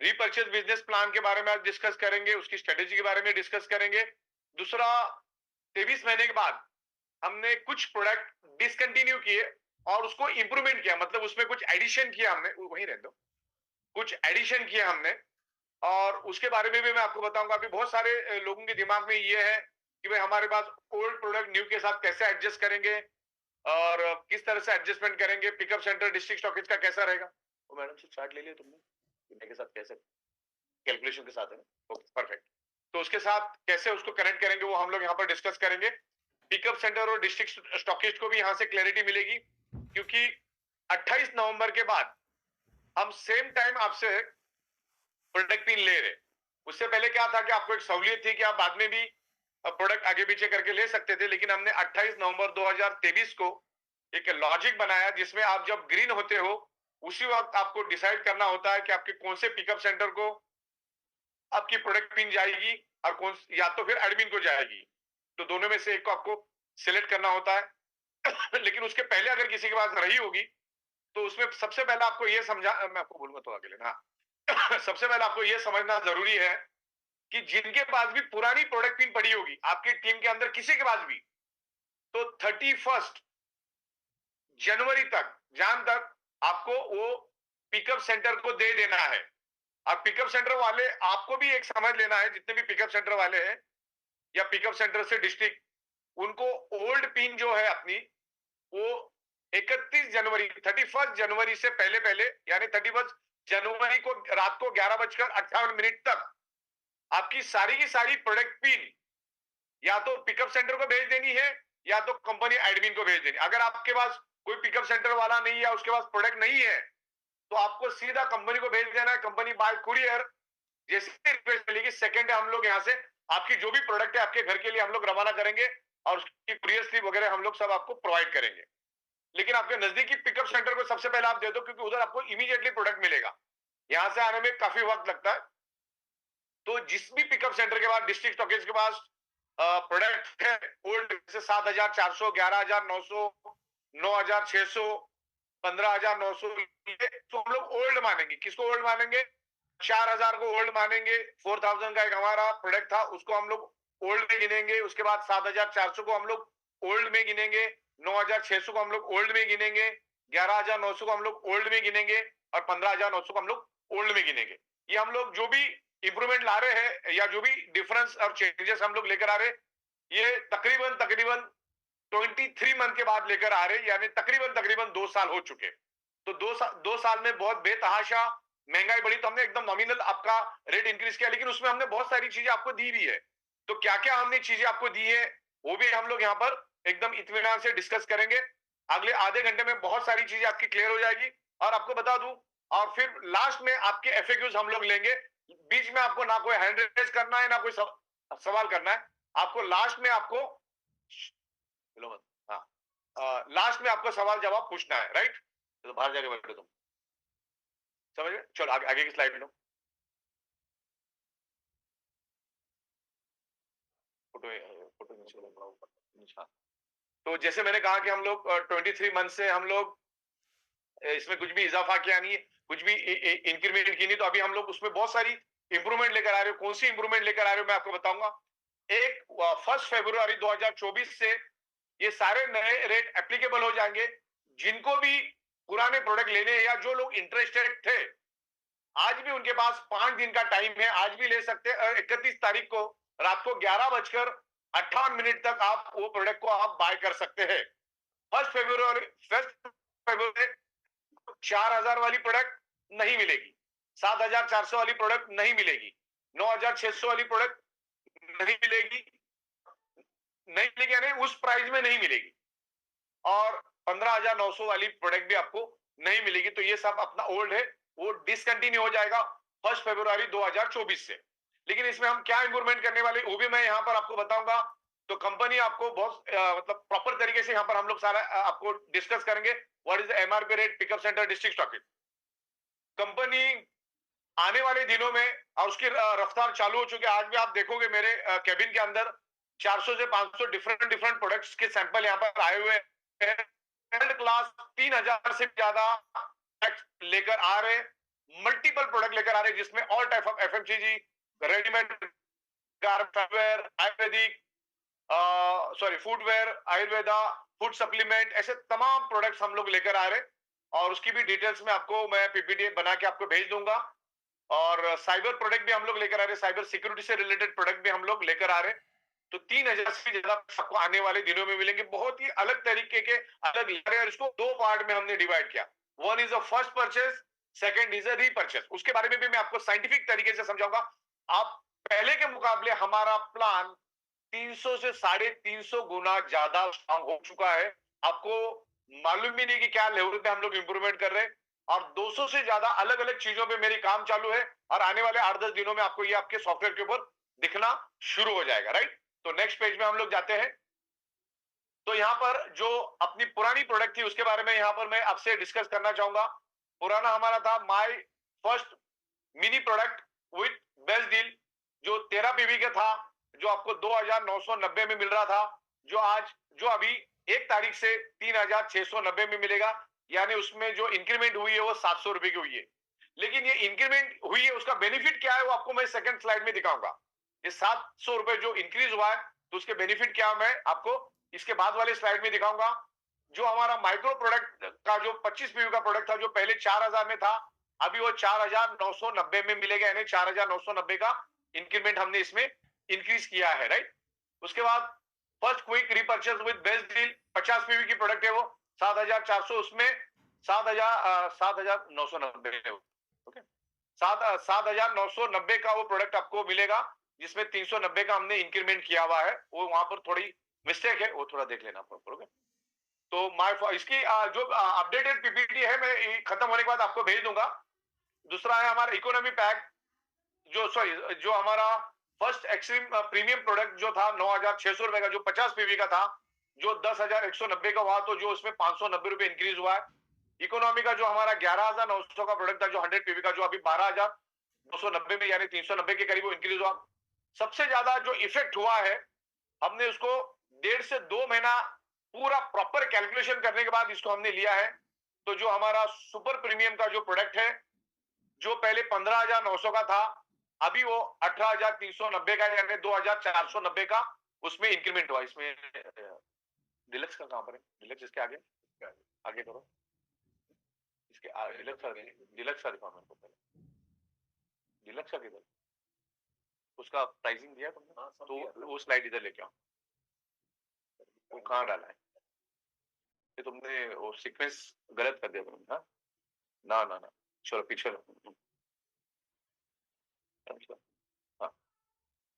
Repurchase business plan के बारे में आज डिस्कस करेंगे, उसकी स्ट्रेटेजी के बारे में डिस्कस करेंगे। दूसरा, 23 महीने के बाद हमने कुछ प्रोडक्ट डिसकंटिन्यू किए और उसको इंप्रूवमेंट किया, मतलब उसमें कुछ एडिशन किया हमने, वहीं रह दो, कुछ एडिशन किया हमने, और उसके बारे में भी मैं आपको बताऊंगा। अभी बहुत सारे लोगों के दिमाग में ये है कि भाई हमारे पास ओल्ड प्रोडक्ट न्यू के साथ कैसे एडजस्ट करेंगे और किस तरह से एडजस्टमेंट करेंगे, पिकअप सेंटर डिस्ट्रिक्ट स्टॉकेज का कैसा रहेगा। तो मैडम से चार्ट ले लिया तुमने के साथ, कैसे कैलकुलेशन के साथ है ना, ओके परफेक्ट। तो उसके साथ कैसे उसको कनेक्ट करेंगे वो हम लोग यहाँ पर डिस्कस करेंगे। पिकअप सेंटर और डिस्ट्रिक्ट स्टॉकेज को भी यहाँ से क्लैरिटी मिलेगी, क्योंकि 28 नवंबर के बाद हम सेम टाइम आपसे प्रोडक्ट पिन ले रहे। उससे पहले क्या था कि आपको एक सहूलियत थी कि आप बाद में भी प्रोडक्ट आगे पीछे करके ले सकते थे, लेकिन हमने 28 नवंबर 2023 को एक लॉजिक बनाया जिसमें आप जब ग्रीन होते हो उसी वक्त आपको डिसाइड करना होता है कि आपके कौन से पिकअप सेंटर को आपकी प्रोडक्ट पिन जाएगी और कौन, या तो फिर एडमिन को जाएगी। तो दोनों में से एक को आपको सिलेक्ट करना होता है। लेकिन उसके पहले अगर किसी के पास रही होगी तो उसमें सबसे पहले आपको यह समझा, मैं आपको बोलूंगा तो आगे लेना। सबसे पहले आपको यह समझना जरूरी है कि जिनके पास भी पुरानी प्रोडक्ट पिन पड़ी होगी आपकी टीम के अंदर किसी के पास भी, तो 31 जनवरी तक, जान तक आपको वो पिकअप सेंटर को दे देना है। अब पिकअप सेंटर वाले आपको भी एक समझ लेना है, जितने भी पिकअप सेंटर वाले हैं या पिकअप सेंटर से डिस्ट्रिक्ट, उनको ओल्ड पिन जो है अपनी, वो 31 जनवरी से पहले पहले, यानी 31 जनवरी को रात को 11:58 तक आपकी सारी की सारी प्रोडक्ट पिन या तो पिकअप सेंटर को भेज देनी है या तो कंपनी एडमिन को भेज देनी। अगर आपके पास कोई पिकअप सेंटर वाला नहीं है या उसके पास प्रोडक्ट नहीं है तो आपको सीधा कंपनी को भेज देना है। कंपनी बाय कुरियर जैसे रिक्वेस्ट मिलेगी, सेकंड हम लोग यहाँ से आपकी जो भी प्रोडक्ट है आपके घर के लिए हम लोग रवाना करेंगे और उसकी कुरियर स्लिप वगैरह हम लोग सब आपको प्रोवाइड करेंगे। लेकिन आपके नजदीकी पिकअप सेंटर को सबसे पहले आप दे दो, क्योंकि उधर आपको इमीडिएटली प्रोडक्ट मिलेगा, यहां से आने में काफी वक्त लगता है। तो जिस भी पिकअप सेंटर के पास, डिस्ट्रिक्ट स्टॉकेज के पास प्रोडक्ट है ओल्ड, जैसे 7,400, 11,900, 9,600, 15,900, तो हम लोग ओल्ड मानेंगे। किसको ओल्ड मानेंगे? 4,000 को ओल्ड मानेंगे। 4,000 का एक हमारा प्रोडक्ट था, उसको हम लोग ओल्ड में गिनेंगे। उसके बाद 7,400 को हम लोग ओल्ड में गिनेंगे। 9,600 को हम लोग ओल्ड में गिनेंगे। 11,900 को हम लोग ओल्ड में गिनेंगे और 15,900 को हम लोग ओल्ड में गिनेंगे। ये हम लोग जो भी इंप्रूवमेंट ला रहे हैं या जो भी डिफरेंस और चेंजेस हम लोग लेकर आ रहे हैं, ये तकरीबन तकरीबन 23 मंथ के बाद लेकर आ रहे हैं, यानी तकरीबन तकरीबन 2 साल हो चुके। तो 2 साल में बहुत बेतहाशा महंगाई बढ़ी, तो हमने एकदम नॉमिनल आपका रेट इंक्रीज किया, लेकिन उसमें हमने बहुत सारी चीजें आपको दी भी है। तो क्या क्या हमने चीजें आपको दी है वो भी हम लोग यहाँ पर एकदम इत्मीनान से डिस्कस करेंगे। अगले आधे घंटे में बहुत सारी चीजें आपकी क्लियर हो जाएगी और आपको बता दूं, और फिर लास्ट में आपके एफएक्यूज हम लोग लेंगे। बीच में आपको ना कोई हैंड रेज करना है ना कोई सवाल करना है। आपको लास्ट में आपको हाँ, लास्ट में आपको सवाल जवाब पूछना है, राइट? तो बाहर जाके बैठो तुम, समझ गए? चलो आगे, आगे की स्लाइड लो। फोटो तो जैसे मैंने कहा कि हम लोग 23 मंथ से हम लोग इसमें कुछ भी इजाफा किया नहीं है, कुछ भी इंक्रीमेंट की नहीं। तो अभी हम लोग उसमें बहुत सारी इंप्रूवमेंट लेकर आ रहे हो। कौन सी इंप्रूवमेंट लेकर आ रहे हो मैं आपको बताऊंगा। एक 1 फरवरी 2024 से ये सारे नए रेट एप्लीकेबल हो जाएंगे। जिनको भी पुराने प्रोडक्ट लेने हैं या जो लोग इंटरेस्टेड थे, आज भी उनके पास 5 दिन का टाइम है, आज भी ले सकते हैं। 31 तारीख को रात को 11:58 तक आप वो प्रोडक्ट को आप बाय कर सकते हैं। 1 फरवरी 4,000 वाली प्रोडक्ट नहीं मिलेगी, 7,400 वाली प्रोडक्ट नहीं मिलेगी, 9,600 वाली प्रोडक्ट नहीं मिलेगी, नहीं मिलेगी यानी उस प्राइस में नहीं मिलेगी, और 15,900 वाली प्रोडक्ट भी आपको नहीं मिलेगी। तो ये सब अपना ओल्ड है, वो डिसकंटिन्यू हो जाएगा 1 फरवरी 2024 से। लेकिन इसमें हम क्या इंप्रूवमेंट करने वाले वो भी मैं यहाँ पर आपको बताऊंगा। तो कंपनी आपको बहुत मतलब प्रॉपर तरीके से यहाँ पर हम लोग सारा आपको डिस्कस करेंगे। What is the MRP rate pickup centre district stockage. Company आने वाले दिनों में और उसकी रफ्तार चालू हो चुकी है। आज भी आप देखोगे मेरे कैबिन के अंदर 400 से 500 डिफरेंट डिफरेंट प्रोडक्ट्स के सैंपल यहाँ पर आए हुए हैं। वर्ल्ड क्लास 3,000 से ज्यादा लेकर आ रहे, मल्टीपल प्रोडक्ट लेकर आ रहे हैं जिसमें all type of FMCG, readymade garment, Ayurvedic, sorry foodware, Ayurveda, food supplement, ऐसे तमाम प्रोडक्ट्स हम लोग लेकर आ रहे हैं और उसकी भी डिटेल्स में आपको मैं पीपीटी बना के आपको भेज दूंगा। और साइबर प्रोडक्ट भी हम लोग लेकर आ रहे हैं, साइबर सिक्योरिटी से रिलेटेड प्रोडक्ट भी हम लोग लेकर आ रहे हैं। तो 3000 से ज्यादा आपको आने वाले दिनों में मिलेंगे, बहुत ही अलग तरीके के अलग, और इसको दो पार्ट में हमने डिवाइड किया। One is a first purchase, second is a repurchase. उसके बारे में भी मैं आपको साइंटिफिक तरीके से समझाऊंगा। आप पहले के मुकाबले हमारा प्लान 300 से 350 गुना ज्यादा स्ट्रांग हो चुका है। आपको मालूम भी नहीं कि क्या लेवल पे हम लोग इंप्रूवमेंट कर रहे हैं, और 200 से ज्यादा अलग अलग चीजों पे मेरी काम चालू है, और आने वाले 8-10 दिनों में आपको ये आपके सॉफ्टवेयर के ऊपर दिखना शुरू हो जाएगा। राइट, तो नेक्स्ट पेज में हम लोग जाते हैं। तो यहाँ पर जो अपनी पुरानी प्रोडक्ट थी उसके बारे में यहाँ पर मैं आपसे डिस्कस करना चाहूंगा। पुराना हमारा था my first mini product with best deal, जो 13 पीवी का था, जो आपको 2990 में मिल रहा था, जो अभी 1 तारीख से 3690 में मिलेगा। यानी उसमें जो इंक्रीमेंट हुई है वो 700 रुपए की हुई है। लेकिन ये इंक्रीमेंट हुई है, उसका बेनिफिट क्या है वो आपको मैं सेकंड स्लाइड में दिखाऊंगा। ये 700 रुपए जो इंक्रीज हुआ है तो उसके बेनिफिट क्या, मैं आपको इसके बाद वाले स्लाइड में दिखाऊंगा। जो हमारा माइक्रो प्रोडक्ट का जो 25 पीवी का प्रोडक्ट था, जो पहले 4000 में था, अभी वो 4990 में मिलेगा, यानी 4990 का इंक्रीमेंट हमने इसमें इंक्रीज किया है। राइट, उसके बाद first quick repurchase with best deal 50 PV की प्रोडक्ट है वो 7400, उसमें 7990, ओके, 7990 का वो प्रोडक्ट आपको मिलेगा, जिसमें 390 का हमने इंक्रीमेंट किया हुआ है। वो वहां पर थोड़ी मिस्टेक है, वो थोड़ा देख लेना प्रॉपर। ओके, तो इसकी जो अपडेटेड पीपीटी है मैं खत्म होने के बाद आपको भेज दूंगा। दूसरा है हमारा इकोनॉमी पैक, जो हमारा फर्स्ट एक्सट्रीम प्रीमियम प्रोडक्ट जो था 9600 रुपए का, जो 50 पीवी का था, जो 10190 का हुआ, तो जो उसमें 590 रुपए इंक्रीज हुआ है। इकोनॉमी का जो हमारा 11900 का प्रोडक्ट था, जो 100 पीवी का, जो अभी 12290 में, यानी 390 के करीब इंक्रीज हुआ। सबसे ज्यादा जो इफेक्ट हुआ है, हमने उसको 1.5 से 2 महीना पूरा प्रॉपर कैलकुलेशन करने के बाद इसको हमने लिया है। तो जो हमारा सुपर प्रीमियम का जो प्रोडक्ट है, जो पहले 15900 का था, अभी वो 18390 का, यानी 2490 का उसमें इंक्रीमेंट हुआ। इसमें डिलक्स का कहां पर है? डिलक्स इसके आगे आगे करो, इसके डिलक्स का दिखाओ मेरे को पहले। डिलक्स का किधर, उसका प्राइसिंग दिया तुमने? तो वो स्लाइड इधर लेके आओ, वो कहाँ डाला है? ये तुमने वो सीक्वेंस गलत कर दिया तुमने। हाँ, ना ना ना, चलो पीछे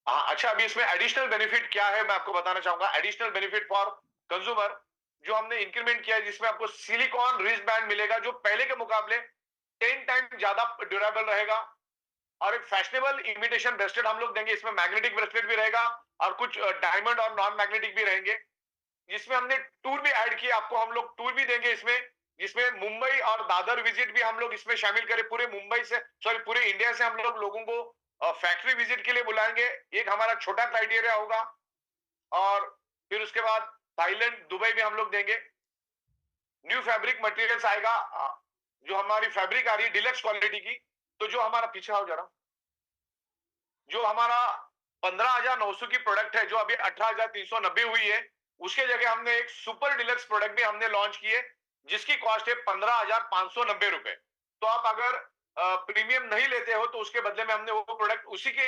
हाँ, अच्छा, अभी इसमें एडिशनल बेनिफिट क्या है मैं आपको बताना चाहूंगा। एडिशनल बेनिफिट फॉर कंज्यूमर जो हमने इंक्रीमेंट किया है, जिसमें आपको सिलिकॉन रिस्ट बैंड मिलेगा, जो पहले के मुकाबले 10 टाइम ज्यादा ड्यूरेबल रहेगा। और एक फैशनेबल इमिटेशन ब्रेसलेट हम लोग देंगे, इसमें मैग्नेटिक ब्रेसलेट भी रहेगा और कुछ डायमंड और नॉन मैग्नेटिक भी रहेंगे। जिसमें हमने टूर भी ऐड किया, आपको हम लोग टूर भी देंगे इसमें, जिसमें मुंबई और दादर विजिट भी हम लोग इसमें शामिल करें। पूरे मुंबई से, सॉरी पूरे इंडिया से हम लोग लोगों को फैक्ट्री विजिट के लिए बुलाएंगे। एक हमारा छोटा क्राइटेरिया होगा। और फिर उसके बाद थाईलैंड, दुबई भी हम लोग देंगे। न्यू फैब्रिक मटेरियल्स आएगा, जो हमारी फैब्रिक आ रही है डिलक्स क्वालिटी की। तो जो हमारा पीछे आओ जरा, जो हमारा 15900 की प्रोडक्ट है, जो अभी 18390 हुई है, उसके जगह हमने एक सुपर डिलक्स प्रोडक्ट भी हमने लॉन्च की है, जिसकी कॉस्ट है 15590 रुपए। तो आप अगर प्रीमियम नहीं लेते हो तो उसके बदले में हमने वो प्रोडक्ट उसी के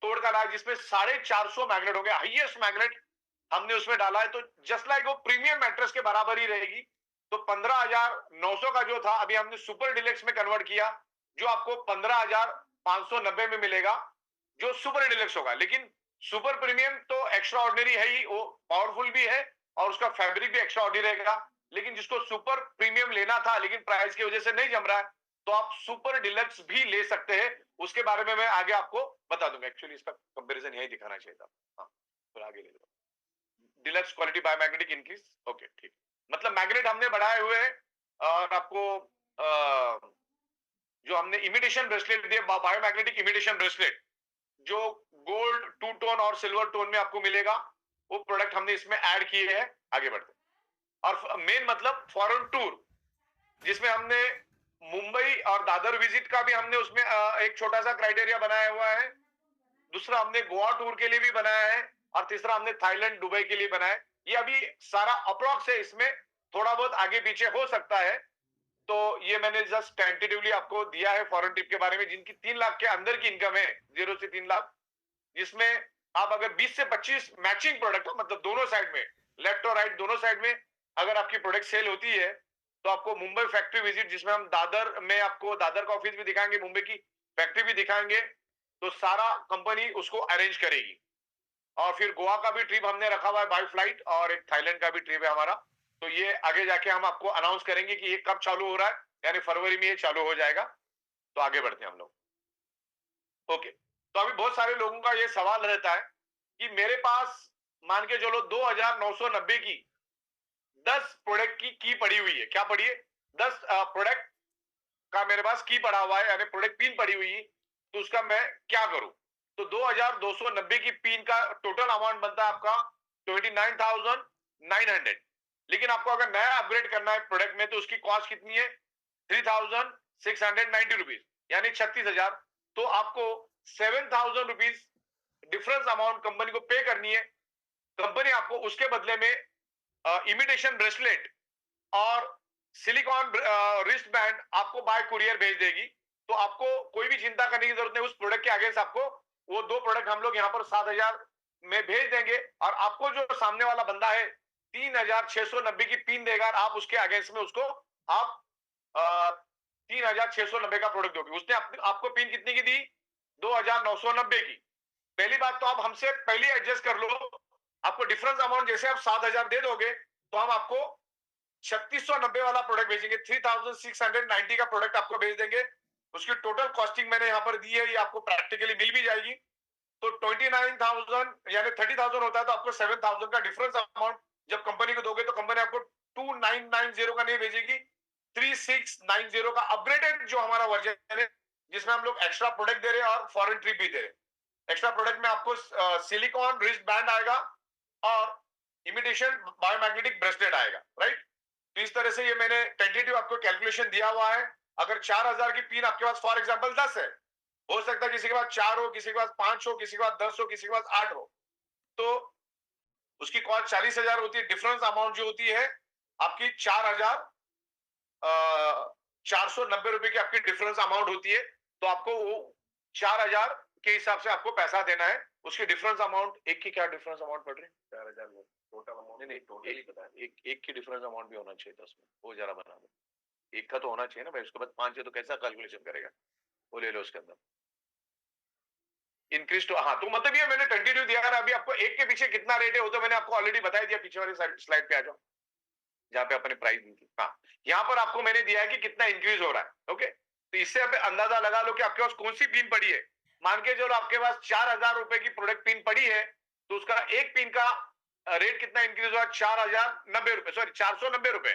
तोड़ का लाया, जिसमें 450 मैग्नेट हो गया, हाईएस्ट मैग्नेट हमने उसमें डाला है। तो जस्ट लाइक वो प्रीमियम मैट्रेस के बराबर ही रहेगी। तो 15900 का जो था, अभी हमने सुपर डिलक्स में कन्वर्ट किया, जो आपको 15590 में मिलेगा, जो सुपर डिलक्स होगा। लेकिन सुपर प्रीमियम तो एक्स्ट्रा ऑर्डिनरी है ही, वो पावरफुल भी है और उसका फैब्रिक भी एक्स्ट्रा ऑर्डिनरी रहेगा। लेकिन जिसको सुपर प्रीमियम लेना था लेकिन प्राइस की वजह से नहीं जम रहा है, तो आप सुपर डिलक्स भी ले सकते हैं। उसके बारे में मैं आगे आपको बता दूंगा। एक्चुअली इसका कंपैरिजन यही दिखाना चाहिए था। हाँ, फिर आगे ले लो। Deluxe quality by magnetic increase, okay ठीक। मतलब मैग्नेट हमने बढ़ाए हुए हैं। और आपको जो हमने इमिटेशन ब्रेसलेट दिए, बायोमैग्नेटिक इमिटेशन ब्रेसलेट, जो गोल्ड 2 टोन और सिल्वर टोन में आपको मिलेगा, वो प्रोडक्ट हमने इसमें ऐड किए हैं। आगे बढ़ते। और मेन मतलब फॉरेन टूर, जिसमें हमने मुंबई और दादर विजिट का भी हमने उसमें एक छोटा सा क्राइटेरिया बनाया हुआ है। दूसरा हमने गोवा टूर के लिए भी बनाया है और तीसरा हमने थाईलैंड दुबई के लिए बनाया है। ये अभी सारा अप्रॉक्स है, इसमें थोड़ा बहुत आगे पीछे हो सकता है। तो ये मैंने जस्ट टेंटेटिवली आपको दिया है फॉरेन ट्रिप के बारे में, जिनकी 3 लाख के अंदर की इनकम है, 0 से 3 लाख, जिसमें आप अगर 20 से 25 मैचिंग प्रोडक्ट हो, मतलब दोनों साइड में, लेफ्ट और राइट दोनों साइड में अगर आपकी प्रोडक्ट सेल होती है, तो आपको मुंबई फैक्ट्री विजिट, जिसमें हम दादर में आपको दादर का ऑफिस भी दिखाएंगे, मुंबई की फैक्ट्री भी दिखाएंगे, तो सारा कंपनी उसको अरेंज करेगी। और फिर गोवा का भी ट्रिप हमने रखा हुआ है बाय फ्लाइट, और एक थाईलैंड का भी ट्रिप है हमारा। तो ये आगे जाके हम आपको अनाउंस करेंगे कि ये कब चालू हो रहा है, यानी फरवरी में ये चालू हो जाएगा। तो आगे बढ़ते हैं हम लोग। ओके, तो अभी बहुत सारे लोगों का ये सवाल रहता है कि मेरे पास मान के चलो 2990 की 10 प्रोडक्ट की पड़ी हुई है। क्या पड़ी है? 10 प्रोडक्ट का मेरे पास की पड़ा हुआ है, यानी प्रोडक्ट पिन पड़ी हुई है। तो उसका मैं क्या करूं? तो 2290 की पिन का टोटल अमाउंट बनता है आपका 29,900। लेकिन आपको अगर नया अपग्रेड करना है प्रोडक्ट में, तो उसकी कॉस्ट कितनी है? 3,690 रुपीज, यानी 36,000। तो आपको 7,000 रुपीज डिफरेंस अमाउंट कंपनी को पे करनी है। कंपनी आपको उसके बदले में इमिटेशन ब्रेसलेट और सिलिकॉन रिस्ट बैंड आपको बाय कुरियर भेज देगी। तो आपको कोई भी चिंता करने की जरूरत नहीं। उस प्रोडक्ट के अगेंस्ट आपको वो 2 प्रोडक्ट हम लोग यहाँ पर 7,000 में भेज देंगे, और आपको जो सामने वाला बंदा है 3,690 की पिन देगा, और आप उसके अगेंस्ट में उसको आप 3,690 का प्रोडक्ट दोगे। उसने आपको पिन कितनी की दी? 2,990 की। पहली बात तो आप हमसे पहले एडजस्ट कर लो। आपको डिफरेंस अमाउंट जैसे आप 7,000 दे दोगे, तो हम आपको 3690 वाला प्रोडक्ट भेजेंगे। 3,690 का प्रोडक्ट आपको भेज देंगे। उसकी टोटल कॉस्टिंग मैंने यहां पर दी है, ये आपको प्रैक्टिकली मिल भी जाएगी। तो 29,000 यानी 30,000 होता है, तो आपको 7,000 का डिफरेंस अमाउंट जब कंपनी को दोगे, तो कंपनी आपको 2,990 का नहीं भेजेगी, 3,690 का अपग्रेडेड जो हमारा वर्जन है, जिसमें हम लोग एक्स्ट्रा प्रोडक्ट दे रहे हैं और फॉरेन ट्रिप भी दे रहे हैं। एक्स्ट्रा प्रोडक्ट में आपको सिलिकॉन रिस्ट बैंड आएगा और इमिटेशन बायोमैग्नेटिक ब्रेसलेट आएगा, राइट। तो इस तरह से ये मैंने टेंटेटिव आपको कैलकुलेशन दिया हुआ है। अगर 4,000 की पिन आपके पास फॉर एग्जांपल 10 है, हो सकता है किसी के पास 4 हो, किसी के पास 5 हो, किसी के पास 10 हो, किसी के पास 8 हो, तो उसकी कॉस्ट 40,000 होती है। डिफरेंस अमाउंट जो होती है आपकी 4,490 रुपए की आपकी डिफरेंस अमाउंट होती है। तो आपको वो 4,000 के हिसाब से आपको पैसा देना है। उसकी डिफरेंस अमाउंट, एक की क्या डिफरेंस अमाउंट पड़ रही है? 4,000 टोटल अमाउंट नहीं, टोटल ही पता है। एक की डिफरेंस अमाउंट भी होना चाहिए 10 में, वो जरा बना दो। एक का तो होना चाहिए ना भाई, उसके बाद 5 है तो कैसा कैलकुलेशन करेगा? वो ले लो उसके अंदर इंक्रीज टू। हाँ, तो मतलब ये मैंने टेंटेटिव दिया है। अभी आपको एक के पीछे कितना रेट है वो तो मैंने आपको ऑलरेडी बता दिया। पीछे वाली स्लाइड पे आ जाओ, जहां पे अपने प्राइस दी थी। हाँ, यहाँ पर आपको मैंने दिया है कि कितना इंक्रीज हो रहा है। ओके, तो इससे आप अंदाजा लगा लो कि आपके पास कौन सी पिन पड़ी है। मान के जो आपके पास 4,000 रुपए की प्रोडक्ट पिन पड़ी है, तो उसका एक पिन का रेट कितना इंक्रीज हुआ? 4,090 रुपए, सॉरी 490 रुपए।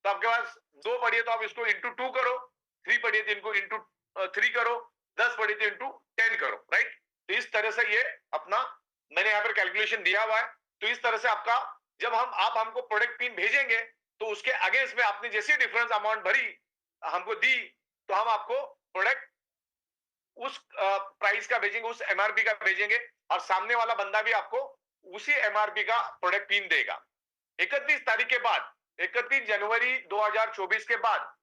तो आपके पास 2 पड़ी है, तो आप इसको इंटू 2 करो। 3 पड़ी है तो इनको इंटू 3 करो। 10 पड़ी तो इंटू 10 करो, राइट। तो इस तरह से ये अपना मैंने यहाँ पर कैलकुलेशन दिया हुआ है। तो इस तरह से आपका जब आप हमको प्रोडक्ट पिन भेजेंगे, तो उसके अगेंस्ट में आपने जैसी डिफरेंस अमाउंट भरी हमको दी, तो हम आपको प्रोडक्ट उस प्राइस का भेजेंगे, उस एमआरपी का भेजेंगे, और सामने वाला बंदा भी आपको उसी एमआरपी का प्रोडक्ट पिन देगा। 31 तारीख के बाद, 31 जनवरी 2024 के बाद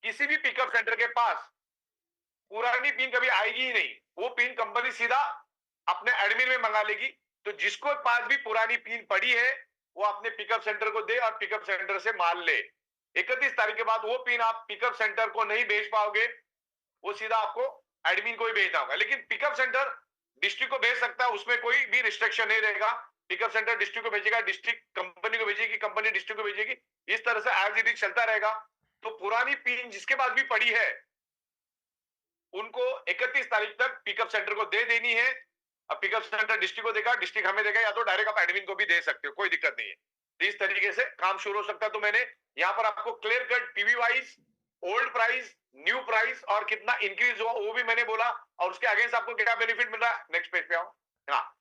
किसी भी पिकअप सेंटर के पास पुरानी पिन कभी आएगी ही नहीं। वो पिन कंपनी सीधा अपने एडमिन में मंगा लेगी। तो जिसको पास भी पुरानी पिन पड़ी है, वो अपने पिकअप सेंटर को दे और पिकअप सेंटर से माल ले। 31 तारीख के बाद वो पिन आप पिकअप सेंटर को नहीं भेज पाओगे, वो सीधा आपको एडमिन को ही भेजना होगा। लेकिन पिकअप सेंटर डिस्ट्रिक्ट को भेज सकता है, उसमें कोई भी रिस्ट्रिक्शन नहीं रहेगा। पिकअप सेंटर डिस्ट्रिक्ट को भेजेगा, डिस्ट्रिक्ट कंपनी को भेजेगी, कंपनी डिस्ट्रिक्ट को भेजेगी। इस तरह से एज इट इज चलता रहेगा। तो पुरानी पिन जिसके पास भी पड़ी है, उनको 31 तारीख तक पिकअप सेंटर को दे देनी है। अब पिकअप सेंटर डिस्ट्रिक्ट को देगा, डिस्ट्रिक्ट हमें देगा, या तो डायरेक्ट आप एडमिन को भी दे सकते हो, कोई दिक्कत नहीं है। तो इस तरीके से काम शुरू हो सकता है। तो मैंने यहाँ पर आपको clear cut PV wise, old price, new price और कितना इंक्रीज हुआ वो भी मैंने बोला, और उसके अगेंस्ट आपको क्या बेनिफिट मिल रहा है। नेक्स्ट पेज पे आओ। हाँ,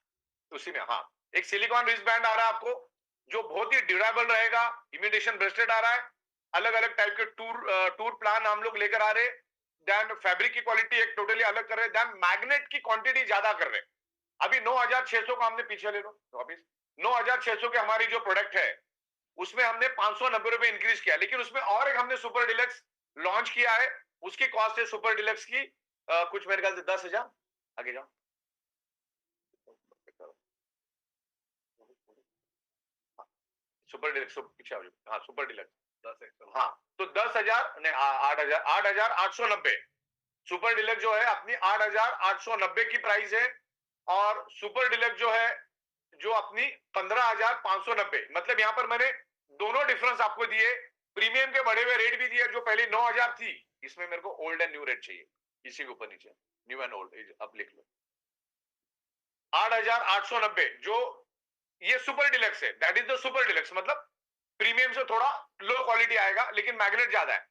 उसी में हाँ एक सिलिकॉन रिस्ट बैंड आ रहा है आपको, जो बहुत ही ड्यूरेबल रहेगा। इमिटेशन ब्रेसलेट आ रहा है, अलग अलग टाइप के टूर प्लान हम लोग लेकर आ रहे, देन फैब्रिक की क्वालिटी एक टोटली अलग कर रहे, देन मैग्नेट की क्वांटिटी ज्यादा कर रहे। अभी 9600 का हमने पीछे ले लो वापिस, 9600 के हमारी जो प्रोडक्ट है उसमें हमने 590 रुपए इंक्रीज किया, लेकिन उसमें और एक हमने सुपर डिलक्स लॉन्च किया है, उसकी कॉस्ट है सुपर डिलक्स की कुछ मेरे ख्याल से 10,000। आगे जाओ, सुपर डिलक्स पीछे आओ, हाँ सुपर डिलक्स 10, हाँ तो 10,000 नहीं 8,000, 8,890 सुपर डिलक्स जो है अपनी 8,890 की प्राइस है, और सुपर डिलक्स जो है जो अपनी 15,590। मतलब यहां पर मैंने दोनों डिफरेंस आपको दिए, प्रीमियम के बढ़े हुए रेट भी दिए, जो पहले 9,000 थी, इसमें मेरे को ओल्ड एंड न्यू रेट चाहिए, इसी के ऊपर नीचे न्यू एंड ओल्ड अब लिख लो। 8,890 जो ये सुपर डिलक्स है, that is the super deluxe, मतलब प्रीमियम से थोड़ा लो क्वालिटी आएगा लेकिन मैग्नेट ज्यादा है।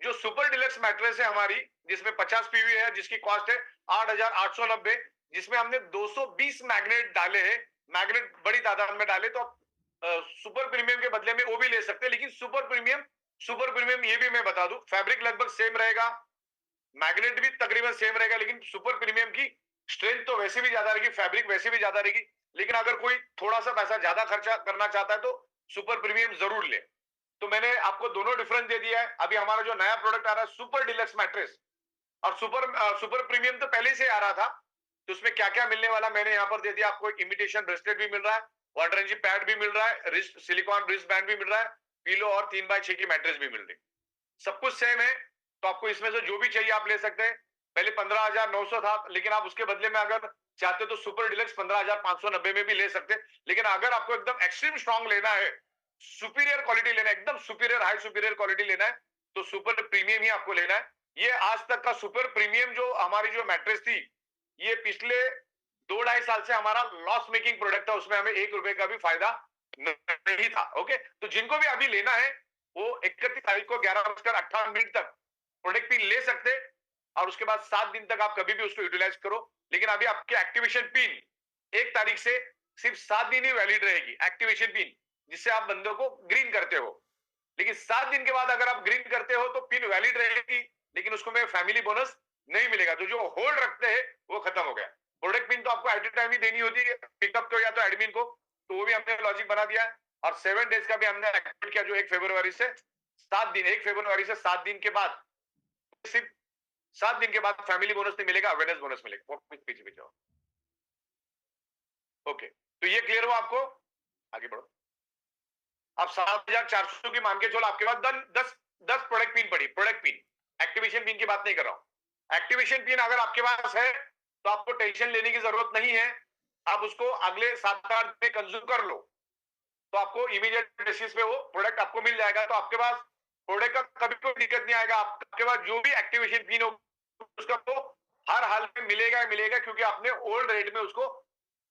जो सुपर डिलक्स मैट्रेस है हमारी, जिसमें 50 पीवी है, जिसकी कॉस्ट है 8,890, जिसमें हमने 220 मैग्नेट डाले हैं, मैग्नेट बड़ी तादाद में डाले, तो आप सुपर प्रीमियम के बदले में वो भी ले सकते हैं। लेकिन सुपर प्रीमियम ये भी मैं बता दूं, फैब्रिक लगभग सेम रहेगा, मैग्नेट भी तकरीबन सेम रहेगा, लेकिन सुपर प्रीमियम की स्ट्रेंथ तो वैसे भी ज्यादा रहेगी, फैब्रिक वैसे भी ज्यादा रहेगी। लेकिन अगर कोई थोड़ा सा पैसा ज्यादा खर्चा करना चाहता है तो सुपर प्रीमियम जरूर ले। तो मैंने आपको दोनों डिफरेंस दे दिया है। अभी हमारा जो नया प्रोडक्ट आ रहा है सुपर डिलक्स मैट्रेस, और सुपर प्रीमियम तो पहले से आ रहा था, तो उसमें क्या क्या मिलने वाला मैंने यहाँ पर दे दिया आपको। एक इमिटेशन ब्रेसलेट भी मिल रहा है, वाटर एनर्जी पैड भी मिल रहा है, रिस्ट सिलिकॉन रिस्ट बैंड भी मिल रहा है, पिलो और 3x6 की मैट्रेस भी मिल रही, सब कुछ सेम है। तो आपको इसमें से जो भी चाहिए आप ले सकते हैं। पहले 15,900 था, लेकिन आप उसके बदले में अगर चाहते तो सुपर डिलक्स 15,590 में भी ले सकते हैं। लेकिन अगर आपको एकदम एक्सट्रीम स्ट्रॉन्ग लेना है, सुपीरियर क्वालिटी लेना है, एकदम सुपीरियर हाई सुपीरियर क्वालिटी लेना है, तो सुपर प्रीमियम ही आपको लेना है। ये आज तक का सुपर प्रीमियम जो हमारी जो मैट्रेस थी, ये पिछले 2-2.5 साल से हमारा लॉस मेकिंग प्रोडक्ट था, उसमें हमें 1 रुपए का भी फायदा नहीं था। ओके, तो जिनको भी अभी लेना है वो 31 तारीख को 11:58 तक प्रोडक्ट पिन ले सकते, और उसके बाद 7 दिन तक आप कभी भी उसको यूटिलाइज करो। लेकिन अभी आपकी एक्टिवेशन पिन 1 तारीख से सिर्फ 7 दिन ही वैलिड रहेगी, एक्टिवेशन पिन, जिससे आप बंदों को ग्रीन करते हो। लेकिन 7 दिन के बाद अगर आप ग्रीन करते हो तो पिन वैलिड रहेगी, लेकिन उसको में फैमिली बोनस नहीं मिलेगा। तो जो होल्ड रखते हैं वो खत्म हो गया। प्रोडक्ट पिन तो आपको एट ए टाइम ही देनी होती है, पिकअप को या तो एडमिन को, तो वो भी हमने लॉजिक बना दिया है। और 7 डेज का भी हमने एक्टिवेट किया, जो 1 फरवरी से 7 दिन, 1 फरवरी से 7 दिन के बाद, सिर्फ 7 दिन के बाद फैमिली बोनस नहीं मिलेगा, अवेयरनेस बोनस मिलेगा। पीछे पीछे ओके, तो ये क्लियर हुआ आपको? आगे बढ़ो। अब 7,400 की मान के चलो आपके पास 10 प्रोडक्ट पिन पड़ी, प्रोडक्ट पिन, एक्टिवेशन पिन की बात नहीं कर रहा हूं। एक्टिवेशन पिन अगर आपके पास है तो आपको टेंशन लेने की जरूरत नहीं है, आप उसको अगले 7-8 दिन में कंज्यूम कर लो, तो आपको इमीडिएट बेसिस पे वो प्रोडक्ट आपको मिल जाएगा। तो आपके पास प्रोडक्ट का कभी कोई दिक्कत नहीं आएगा। आपके पास जो भी एक्टिवेशन पिन हो उसका तो हर हाल में मिलेगा, क्योंकि आपने ओल्ड रेट में उसको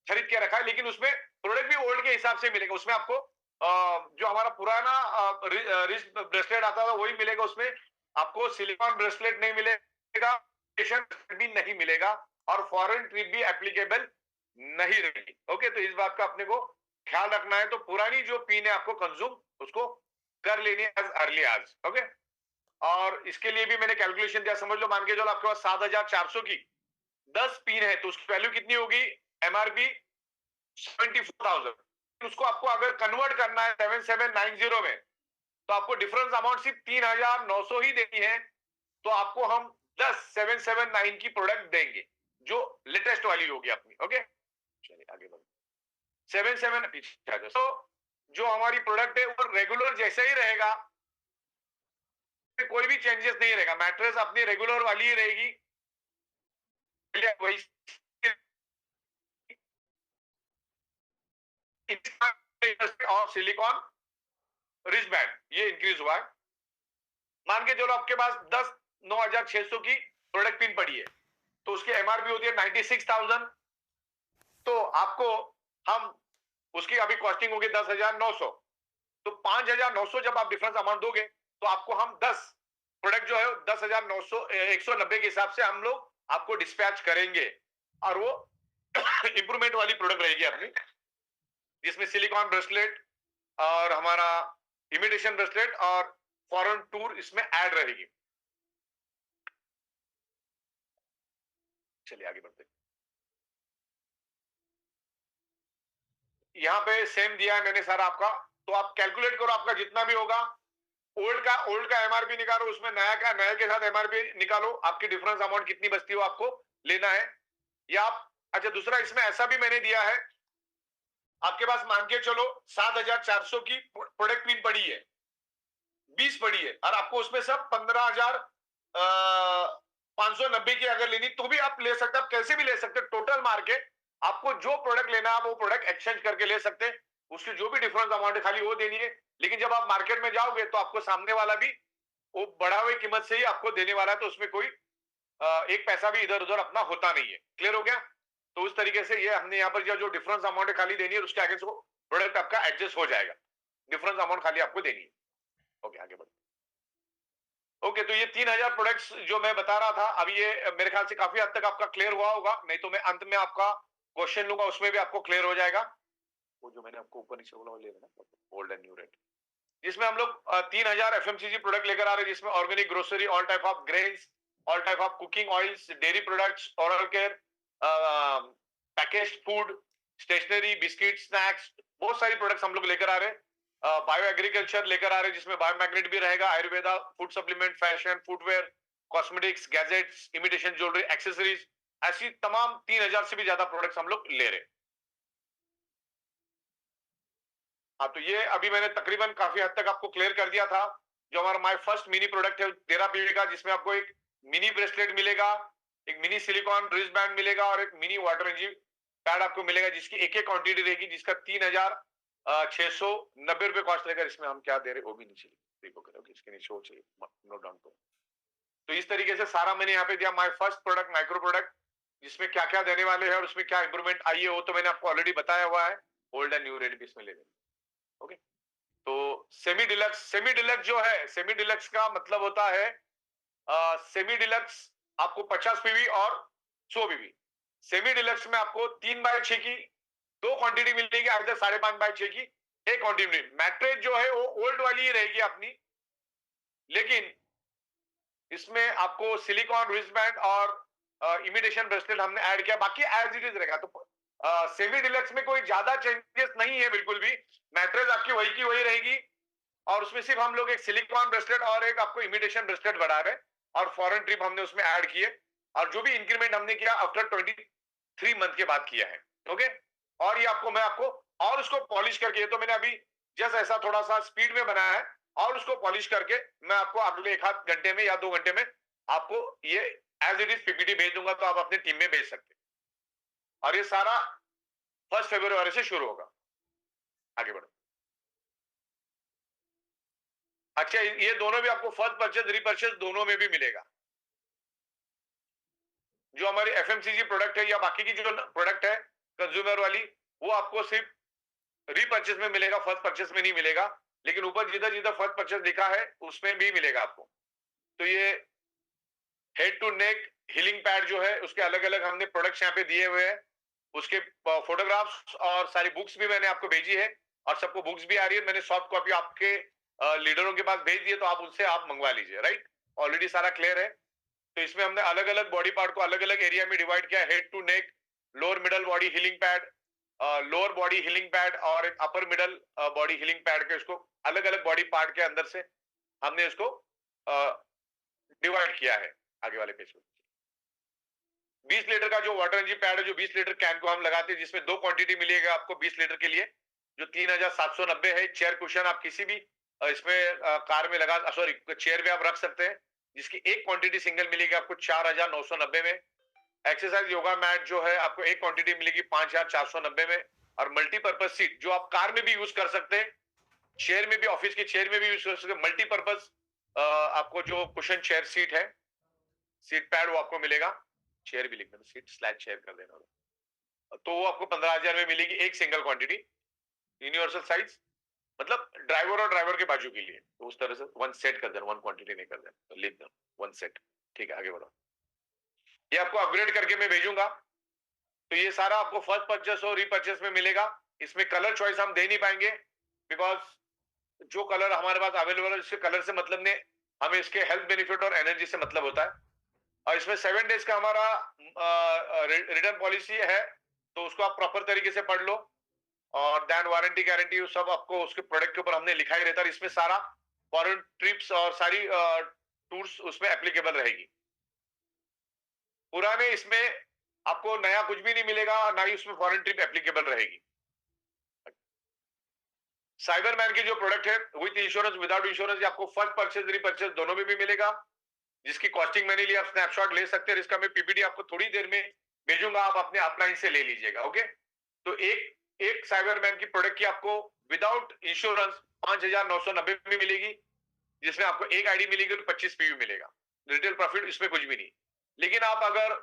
खरीद के रखा है। लेकिन उसमें प्रोडक्ट भी ओल्ड के हिसाब से मिलेगा, उसमें आपको जो हमारा पुराना रिस्ट ब्रेसलेट आता था वही मिलेगा, उसमें आपको सिलिकॉन ब्रेसलेट नहीं मिलेगा, भी नहीं मिलेगा, और फॉरेन ट्रिप भी एप्लीकेबल नहीं रहेगी। ओके, तो इस बात का अपने को ख्याल रखना है। तो पुरानी जो पिन है आपको कंज्यूम उसको कर लेनी है एज अर्ली एज। ओके, और इसके लिए भी मैंने कैलकुलेशन दिया, समझ लो, मान के चलो आपके पास 7,400 की 10 पिन है, तो उसकी वैल्यू कितनी होगी? एमआरपी 74,000। उसको आपको अगर कन्वर्ट करना है 7790 में, तो आपको डिफरेंस अमाउंट सिर्फ 3,900 ही देनी है। तो आपको हम 10 779 की प्रोडक्ट देंगे, जो लेटेस्ट वाली होगी अपनी। ओके, चलिए आगे बढ़ो। 77 पीछे आ जाओ। तो जो हमारी प्रोडक्ट है वो रेगुलर जैसे ही रहेगा, कोई भी चेंजेस नहीं रहेगा, मैट्रेस अपनी रेगुलर वाली ही रहेगी, वही और सिलिकॉन रिस्ट बैंड ये इंक्रीज हुआ है। मान के चलो आपके पास 10 9,600 की प्रोडक्ट पिन पड़ी है, तो उसकी एमआरपी होती है 96,000। तो आपको हम उसकी अभी कॉस्टिंग होगी 10,900, तो 5,900 जब आप डिफरेंस अमाउंट दोगे तो आपको हम 10 प्रोडक्ट जो है 10,900 190 के हिसाब से हम लोग आपको डिस्पैच करेंगे, और वो इंप्रूवमेंट वाली प्रोडक्ट रहेगी अपनी, जिसमें सिलिकॉन ब्रेसलेट और हमारा इमिटेशन ब्रेसलेट और फॉरेन टूर इसमें ऐड रहेगी। चलिए आगे बढ़ते हैं। यहाँ पे सेम दिया है मैंने सारा आपका, तो आप कैलकुलेट करो, आपका जितना भी होगा, ओल्ड का एमआरपी निकालो, उसमें नया का नए के साथ एमआरपी निकालो, आपकी डिफरेंस अमाउंट कितनी बचती हो आपको लेना है। या आप, अच्छा दूसरा इसमें ऐसा भी मैंने दिया है, आपके पास मान के चलो 7,400 की प्रोडक्ट पिन पड़ी है, 20 पड़ी है, और आपको उसमें सब 15,590 की अगर लेनी तो भी आप ले सकते हैं, आप कैसे भी ले सकते हैं, टोटल मार के आपको जो प्रोडक्ट लेना है आप वो प्रोडक्ट एक्सचेंज करके ले सकते हैं, उसकी जो भी डिफरेंस अमाउंट है खाली वो देनी है। लेकिन जब आप मार्केट में जाओगे तो आपको सामने वाला भी वो बढ़ा हुई कीमत से ही आपको देने वाला है, तो उसमें कोई एक पैसा भी इधर उधर अपना होता नहीं है। क्लियर हो गया? तो उस तरीके से ये हमने यहाँ पर जो डिफरेंस अमाउंट है खाली देनी है, उसके आगे से वो प्रोडक्ट आपका एडजस्ट हो जाएगा, डिफरेंस अमाउंट खाली आपको देनी है। ओके आगे बढ़ो। ओके, तो ये 3,000 प्रोडक्ट्स जो मैं बता रहा था, अब ये मेरे ख्याल से काफी हद तक आपका क्लियर हुआ होगा, नहीं तो मैं अंत में आपका क्वेश्चन लूंगा, उसमें भी आपको क्लियर हो जाएगा। वो जो मैंने आपको ऊपर नीचे बोला वो ले लेना, ओल्ड एंड न्यू रेट, जिसमें हम लोग 3,000 एफएमसीजी प्रोडक्ट लेकर आ रहे हैं, जिसमें organic grocery, all type of grains, all type of cooking oils, dairy products, oral care, packaged food, stationery, biscuit, snacks, बहुत सारी प्रोडक्ट्स हम लोग लेकर आ रहे हैं। बायो एग्रीकल्चर लेकर आ रहे हैं, जिसमें बायोमैग्नेट भी रहेगा, Ayurveda, food supplement, fashion, footwear, cosmetics, gadgets, imitation jewellery, accessories, ऐसी तमाम 3,000 से भी ज्यादा प्रोडक्ट्स हम लोग ले रहे हैं। हाँ, तो ये अभी मैंने तकरीबन काफी हद तक आपको क्लियर कर दिया था। जो हमारा माय फर्स्ट मिनी प्रोडक्ट है 13 पीवी का, जिसमें आपको एक मिनी ब्रेसलेट मिलेगा, एक मिनी सिलिकॉन रिस्ट बैंड मिलेगा और एक मिनी वाटर एनर्जी पैड आपको मिलेगा, जिसकी एक एक क्वांटिटी रहेगी, जिसका 3,690 रुपए कॉस्ट रहेगा। इसमें हम क्या दे रहे वो भी नीचे इसके नीचे हो चाहिए, नोट डाउन करो। तो इस तरीके से सारा मैंने यहाँ पे दिया, my first product micro product, जिसमें क्या क्या देने वाले हैं और उसमें क्या इंप्रूवमेंट आई है वो तो मैंने आपको ऑलरेडी बताया हुआ है। ओल्ड एंड न्यू रेट भी इसमें ले लेंगे। ओके, तो सेमी डिलक्स जो है, सेमी डिलक्स का मतलब होता है सेमी डिलक्स आपको 50 पीवी और 100 पीवी। सेमी डिलक्स में आपको 3/6 की दो क्वांटिटी मिलेगी, इधर 5.5/6 की एक क्वांटिटी। मैट्रेस जो है वो ओल्ड वाली ही रहेगी अपनी, लेकिन इसमें आपको सिलिकॉन रिस्ट बैंड और इमिटेशन ब्रेसलेट हमने ऐड किया, बाकी एज इट इज रहेगा। तो सेमी डिलक्स में कोई ज्यादा चेंजेस नहीं है बिल्कुल भी, मैट्रेस आपकी वही की वही रहेगी, और उसमें सिर्फ हम लोग एक सिलिकॉन ब्रेसलेट और एक आपको इमिटेशन ब्रेसलेट बढ़ा रहे हैं, और फॉरेन ट्रिप हमने उसमें ऐड किए, और जो भी इंक्रीमेंट हमने किया आफ्टर 23 मंथ के बाद किया है। ओके, और ये आपको मैं आपको और उसको पॉलिश करके, तो मैंने अभी जस्ट ऐसा थोड़ा सा स्पीड में बनाया है, और उसको पॉलिश करके मैं आपको अगले 1 आध घंटे में या 2 घंटे में आपको ये एज इट इज पीपीटी भेज दूंगा, तो आप अपनी टीम में भेज सकते हैं। और ये सारा 1 फरवरी से शुरू होगा। आगे बढ़ो। अच्छा, ये दोनों भी आपको फर्स्ट परचेज रीपरचेज दोनों में भी मिलेगा। जो हमारी एफएमसीजी प्रोडक्ट है या बाकी की जो प्रोडक्ट है कंज्यूमर वाली, वो आपको सिर्फ रीपरचेज में मिलेगा, फर्स्ट परचेज में नहीं मिलेगा, लेकिन ऊपर जिधर जिधर फर्स्ट परचेज लिखा है उसमें भी मिलेगा आपको। तो ये head to neck healing pad जो है, उसके अलग अलग हमने प्रोडक्ट्स यहाँ पे दिए हुए हैं, उसके फोटोग्राफ्स और सारी बुक्स भी मैंने आपको भेजी है, और सबको बुक्स भी आ रही है, मैंने सॉफ्ट कॉपी आपके लीडरों के पास भेज दिए, तो आप उनसे आप मंगवा लीजिए। राइट, ऑलरेडी सारा क्लियर है। तो इसमें हमने अलग अलग बॉडी पार्ट को अलग अलग एरिया में डिवाइड किया, head to neck, lower middle body healing pad, lower body healing pad और एक upper middle body healing pad के, उसको अलग अलग बॉडी पार्ट के अंदर से हमने उसको डिवाइड किया है। आगे वाले पेज में 20 लीटर का जो वाटर एनर्जी पैड है, जो 20 लीटर कैन को हम लगाते हैं, जिसमें दो क्वांटिटी मिलेगा आपको 20 लीटर के लिए, जो 3,790 है। चेयर कुशन आप किसी भी इसमें कार में लगा, सॉरी चेयर में आप रख सकते हैं, जिसकी एक क्वांटिटी सिंगल मिलेगी आपको 4,990 में। एक्सरसाइज योगा मैट जो है आपको एक क्वांटिटी मिलेगी 5,490 में। और मल्टीपर्पज सीट जो आप कार में भी यूज कर सकते हैं, चेयर में भी, ऑफिस की चेयर में भी यूज कर सकते हैं। मल्टीपर्पज आपको जो कुशन चेयर सीट है, सीट पैड, वो आपको मिलेगा, चेयर भी लिख देना, सीट स्लैश चेयर कर देना, तो वो आपको 15,000 में मिलेगी, एक सिंगल क्वांटिटी, यूनिवर्सल साइज, मतलब ड्राइवर और ड्राइवर के बाजू के लिए। तो उस तरह से वन सेट कर देना, वन क्वांटिटी नहीं कर देना, तो लिख देना वन सेट। ठीक है, आगे बढ़ो। ये आपको अपग्रेड करके मैं भेजूंगा। तो ये सारा आपको फर्स्ट परचेस और रीपरचेस में मिलेगा। इसमें कलर चॉइस हम दे नहीं पाएंगे, बिकॉज जो कलर हमारे पास अवेलेबल है, इसके कलर से मतलब नहीं, हमें इसके हेल्थ बेनिफिट और एनर्जी से मतलब होता है। और इसमें 7 डेज का हमारा रिटर्न पॉलिसी है, तो उसको आप प्रॉपर तरीके से पढ़ लो। और देन वारंटी गारंटी सब आपको उसके प्रोडक्ट के ऊपर हमने लिखा ही रहता है। इसमें सारा फॉरेन ट्रिप्स और सारी टूर्स उसमें एप्लीकेबल रहेगी। पुराने इसमें आपको नया कुछ भी नहीं मिलेगा, ना ही उसमें फॉरेन ट्रिप एप्लीकेबल रहेगी। साइबरमैन की जो प्रोडक्ट है विद इंश्योरेंस विदाउट इंश्योरेंस, आपको फर्स्ट परचेज रीपरचेज दोनों में भी मिलेगा, जिसकी कॉस्टिंग मैंने ली, आप स्नैपशॉट ले सकते हैं। इसका मैं पीपीटी आपको थोड़ी देर में भेजूंगा, आप अपने अपलाइन से ले लीजिएगा। ओके, तो एक साइबरमैन की प्रोडक्ट की आपको विदाउट इंश्योरेंस 5,990 में मिलेगी, जिसमें आपको एक आईडी मिलेगी और 25 पीवी मिलेगा। रिटेल प्रॉफिट इसमें कुछ भी नहीं। लेकिन आप अगर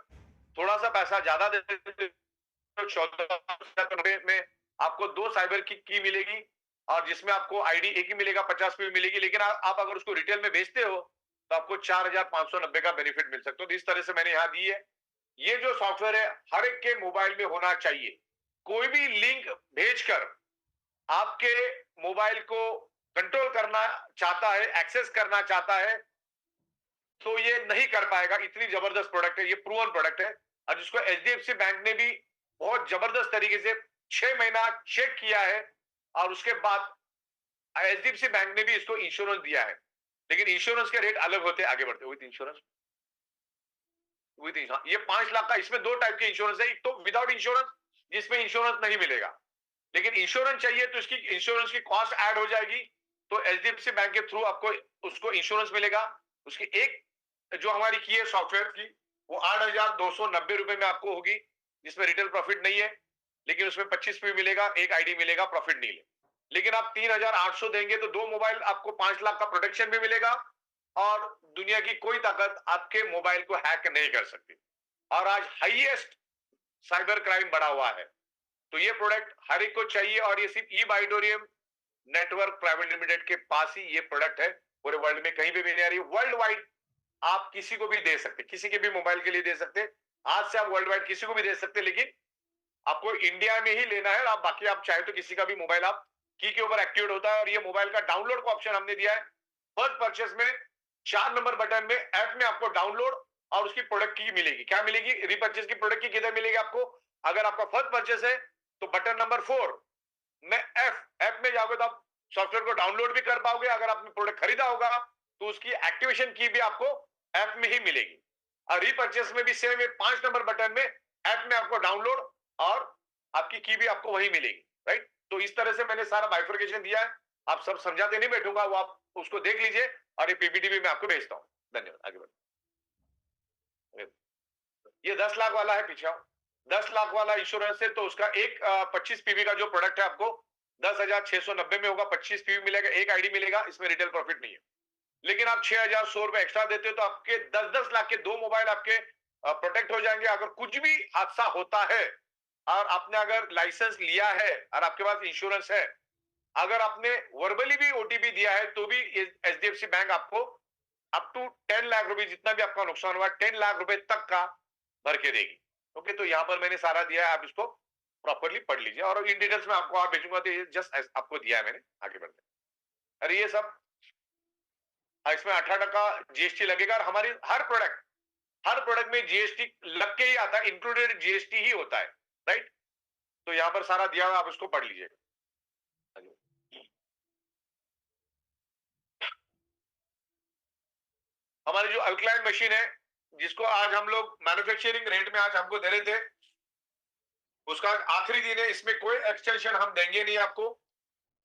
थोड़ा सा पैसा ज्यादा देते तो 14,990 में आपको 2 साइबर की मिलेगी, और जिसमें आपको आईडी एक ही मिलेगा, 50 पीवी मिलेगी। लेकिन आप अगर उसको रिटेल में बेचते हो तो आपको 4,590 का बेनिफिट मिल सकता है। तो इस तरह से मैंने यहां दी है। ये जो सॉफ्टवेयर है हर एक के मोबाइल में होना चाहिए। कोई भी लिंक भेजकर आपके मोबाइल को कंट्रोल करना चाहता है, एक्सेस करना चाहता है, तो ये नहीं कर पाएगा। इतनी जबरदस्त प्रोडक्ट है, ये प्रूवन प्रोडक्ट है। और जिसको एचडीएफसी बैंक ने भी बहुत जबरदस्त तरीके से 6 महीना चेक किया है, और उसके बाद एचडीएफसी बैंक ने भी इसको इंश्योरेंस दिया है। लेकिन इंश्योरेंस के रेट अलग होते हैं आगे बढ़ते। विद इंश्योरेंस, ये 5 लाख का, इसमें 2 टाइप के इंश्योरेंस है। एक तो विदाउट इंश्योरेंस, जिसमें इंश्योरेंस नहीं मिलेगा, लेकिन इंश्योरेंस चाहिए तो इसकी इंश्योरेंस की कॉस्ट ऐड हो जाएगी। तो एचडीएफसी बैंक के थ्रू आपको उसको इंश्योरेंस मिलेगा। उसकी एक जो हमारी की है सॉफ्टवेयर की, वो 8,290 में आपको होगी, जिसमें रिटेल प्रॉफिट नहीं है, लेकिन उसमें 25 भी मिलेगा, एक आईडी मिलेगा, प्रॉफिट नहीं है। लेकिन आप 3,800 देंगे तो 2 मोबाइल, आपको 5 लाख का प्रोटेक्शन भी मिलेगा, और दुनिया की कोई ताकत आपके मोबाइल को हैक नहीं कर सकती। और आज हाईएस्ट साइबर क्राइम बढ़ा हुआ है। तो ये प्रोडक्ट हर एक को चाहिए, और ये सिर्फ ई बाइटोरियम नेटवर्क प्राइवेट लिमिटेड के पास ही ये प्रोडक्ट है। पूरे वर्ल्ड में कहीं भी नहीं आ रही। वर्ल्ड वाइड आप किसी को भी दे सकते, किसी के भी मोबाइल के लिए दे सकते। आज से आप वर्ल्ड वाइड किसी को भी दे सकते, लेकिन आपको इंडिया में ही लेना है। आप बाकी आप चाहे तो किसी का भी मोबाइल आप की के ऊपर एक्टिवेट होता है। और ये मोबाइल का डाउनलोड का ऑप्शन हमने दिया है फर्स्ट परचेस में। 4 नंबर बटन में ऐप में आपको डाउनलोड और उसकी प्रोडक्ट की मिलेगी। क्या मिलेगी? रीपर्चेस की प्रोडक्ट की किधर मिलेगी आपको? अगर आपका फर्स्ट परचेस है तो बटन नंबर 4 में ऐप में जाओगे तो आप सॉफ्टवेयर को डाउनलोड भी कर पाओगे। अगर आपने प्रोडक्ट खरीदा होगा तो उसकी एक्टिवेशन की भी आपको ऐप में ही मिलेगी। और रीपर्चेस में भी सेम है, 5 नंबर बटन में ऐप में आपको डाउनलोड और आपकी की भी आपको वही मिलेगी। राइट, तो इस तरह से मैंने सारा बाइफर्केशन दिया है। आप सब समझाते नहीं बैठूंगा, वो आप उसको देख लीजिए, और ये पीपीटी भी मैं आपको भेजता हूं। धन्यवाद। आगे बढ़ो। ये 10 लाख वाला है पीछे। 10 लाख वाला इंश्योरेंस है, तो उसका एक 25 पीवी का जो प्रोडक्ट है आपको 10,690 में होगा। 25 पीवी मिलेगा, एक आईडी मिलेगा, इसमें रिटेल प्रॉफिट नहीं है। लेकिन आप 6,100 रुपए एक्स्ट्रा देते हो तो आपके 10-10 लाख के 2 मोबाइल आपके प्रोटेक्ट हो जाएंगे। अगर कुछ भी हादसा होता है, और आपने अगर लाइसेंस लिया है और आपके पास इंश्योरेंस है, अगर आपने वर्बली भी ओटीपी दिया है, तो भी एचडीएफसी बैंक आपको अप टू 10 लाख रुपए, जितना भी आपका नुकसान हुआ 10 लाख रुपए तक का भर के देगी। ओके, तो यहां पर मैंने सारा दिया है, आप इसको प्रॉपरली पढ़ लीजिए, और इन डिटेल्स में आपको और भेजूंगा। तो ये जस्ट आपको दिया है मैंने। आगे बढ़ते हैं। अरे ये सब इसमें 18% जीएसटी लगेगा, और हमारी हर प्रोडक्ट में जीएसटी लग के ही आता है, इंक्लूडेड जीएसटी ही होता है। राइट, तो यहां पर सारा दिया हुआ, आप इसको पढ़ लीजिएगा। हमारी जो अल्कलाइन मशीन है, जिसको आज हम लोग मैन्युफैक्चरिंग रेट में आज हमको दे रहे थे, उसका आखिरी दिन है। इसमें कोई एक्सटेंशन हम देंगे नहीं आपको।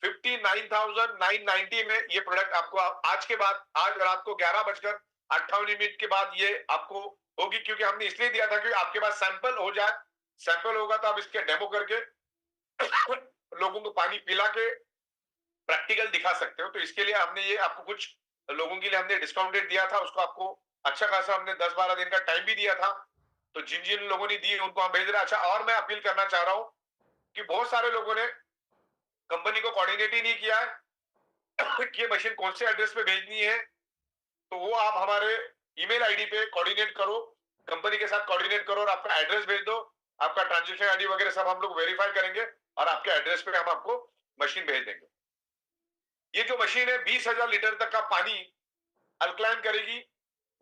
59,990 में ये प्रोडक्ट आपको आज के बाद, आज रात को 11:58 के बाद ये आपको होगी, क्योंकि हमने इसलिए दिया था कि आपके पास सैंपल हो जाए। सैंपल होगा तो आप इसके डेमो करके लोगों को पानी पिला के प्रैक्टिकल दिखा सकते हो। तो इसके लिए हमने ये आपको कुछ लोगों के लिए हमने डिस्काउंटेड दिया था, उसको आपको अच्छा खासा हमने 10-12 दिन का टाइम भी दिया था। तो जिन जिन लोगों ने दी उनको हम भेज रहे हैं। अच्छा, और मैं अपील करना चाह रहा हूं कि बहुत सारे लोगों ने कंपनी को कोऑर्डिनेट ही नहीं किया है कि ये मशीन कौन से एड्रेस पे भेजनी है। तो वो आप हमारे ईमेल आईडी पे कोऑर्डिनेट करो, कंपनी के साथ कोऑर्डिनेट करो, और आपका एड्रेस भेज दो। आपका ट्रांजेक्शन आईडी वगैरह सब हम लोग वेरीफाई करेंगे, और आपके एड्रेस पे हम आपको मशीन भेज देंगे। ये जो मशीन है 20,000 लीटर तक का पानी अल्कलाइन करेगी,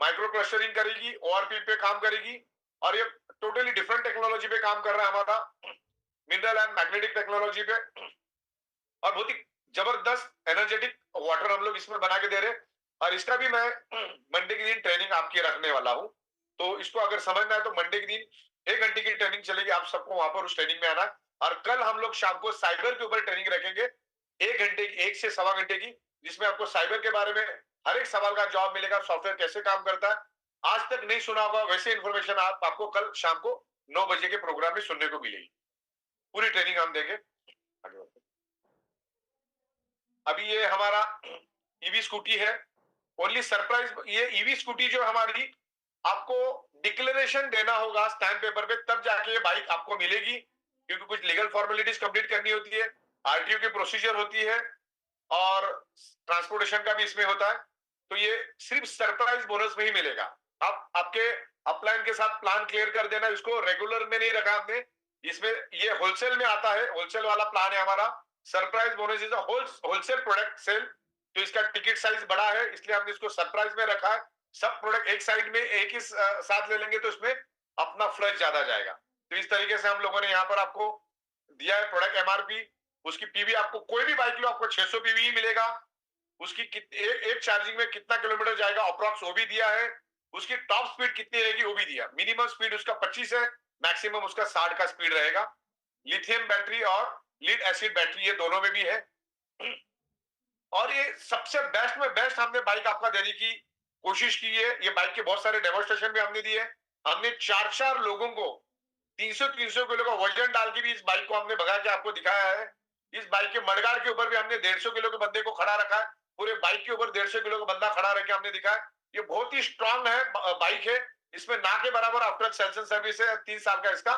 माइक्रो क्लस्टरिंग करेगी, ओआरपी पे काम करेगी, और ये टोटली डिफरेंट टेक्नोलॉजी पे काम कर रहा है हमारा, मिनरल एंड मैग्नेटिक टेक्नोलॉजी पे, और बहुत ही जबरदस्त एनर्जेटिक वाटर हम लोग इसमें बना के दे रहे हैं। और इसका भी मैं मंडे के दिन ट्रेनिंग आपकी रखने वाला हूं, तो इसको अगर समझना है तो मंडे के दिन 1 घंटे की ट्रेनिंग चलेगी, आप सबको वहां पर उस ट्रेनिंग में आना है। और कल हम लोग शाम को साइबर के ऊपर ट्रेनिंग रखेंगे 1 घंटे की, 1 से 1.25 घंटे की, जिसमें आपको साइबर के बारे में हर एक सवाल का जवाब मिलेगा, सॉफ्टवेयर कैसे काम करता है, आज तक नहीं सुना होगा वैसे इन्फॉर्मेशन आपको कल शाम को 9 बजे के प्रोग्राम में सुनने को मिलेगी। पूरी ट्रेनिंग हम देंगे। आगे बढ़ते। अभी ये हमारा ईवी स्कूटी है, ओनली सरप्राइज, ये ईवी स्कूटी जो हमारी, आपको डिक्लेरेशन देना होगा स्टैम्प पेपर पे, तब जाके ये बाइक आपको मिलेगी, क्योंकि कुछ लीगल फॉर्मेलिटीज कंप्लीट करनी होती है, आरटीओ की प्रोसीजर होती है, और ट्रांसपोर्टेशन का भी इसमें होता है। तो ये सिर्फ सरप्राइज बोनस में ही मिलेगा। आप आपके अपलाइन के साथ प्लान क्लियर कर देना, इसको रेगुलर में नहीं रखा आपने, इसमें ये होलसेल में आता है, होलसेल वाला प्लान है हमारा। Surprise bonus is wholesale product sale, तो इसका टिकट साइज बड़ा है, इसलिए हमने इसको सरप्राइज में रखा है। सब प्रोडक्ट एक साइड में एक ही साथ ले लेंगे तो इसमें अपना फ्लश ज्यादा जाएगा। तो इस तरीके से हम लोगों ने यहाँ पर आपको दिया है प्रोडक्ट एमआरपी, उसकी पीवी, आपको कोई भी बाइक लो आपको 600 पीवी ही मिलेगा। उसकी एक चार्जिंग में कितना किलोमीटर जाएगा अप्रॉक्स वो भी दिया है, उसकी टॉप स्पीड कितनी रहेगी वो भी दिया। मिनिमम स्पीड उसका 25 है, मैक्सिमम उसका 60 का स्पीड रहेगा। लिथियम बैटरी और लीड एसिड बैटरी ये दोनों में भी है। और ये सबसे बेस्ट में बेस्ट हमने बाइक आपका देने की कोशिश की है। ये बाइक के बहुत सारे डेमोन्स्ट्रेशन भी हमने दिए। हमने 4-4 लोगों को 300-300 किलो का वजन डाल के भी इस बाइक को हमने भगा के आपको दिखाया है। इस बाइक के मडगाड़ के ऊपर भी हमने 150 किलो के बंदे को खड़ा रखा है, पूरे बाइक के ऊपर 150 किलो का बंदा खड़ा रख के हमने दिखाया। ये बहुत ही स्ट्रांग है बाइक है, इसमें ना के बराबर आफ्टर सेल्स एंड सर्विस है, 3 साल का इसका,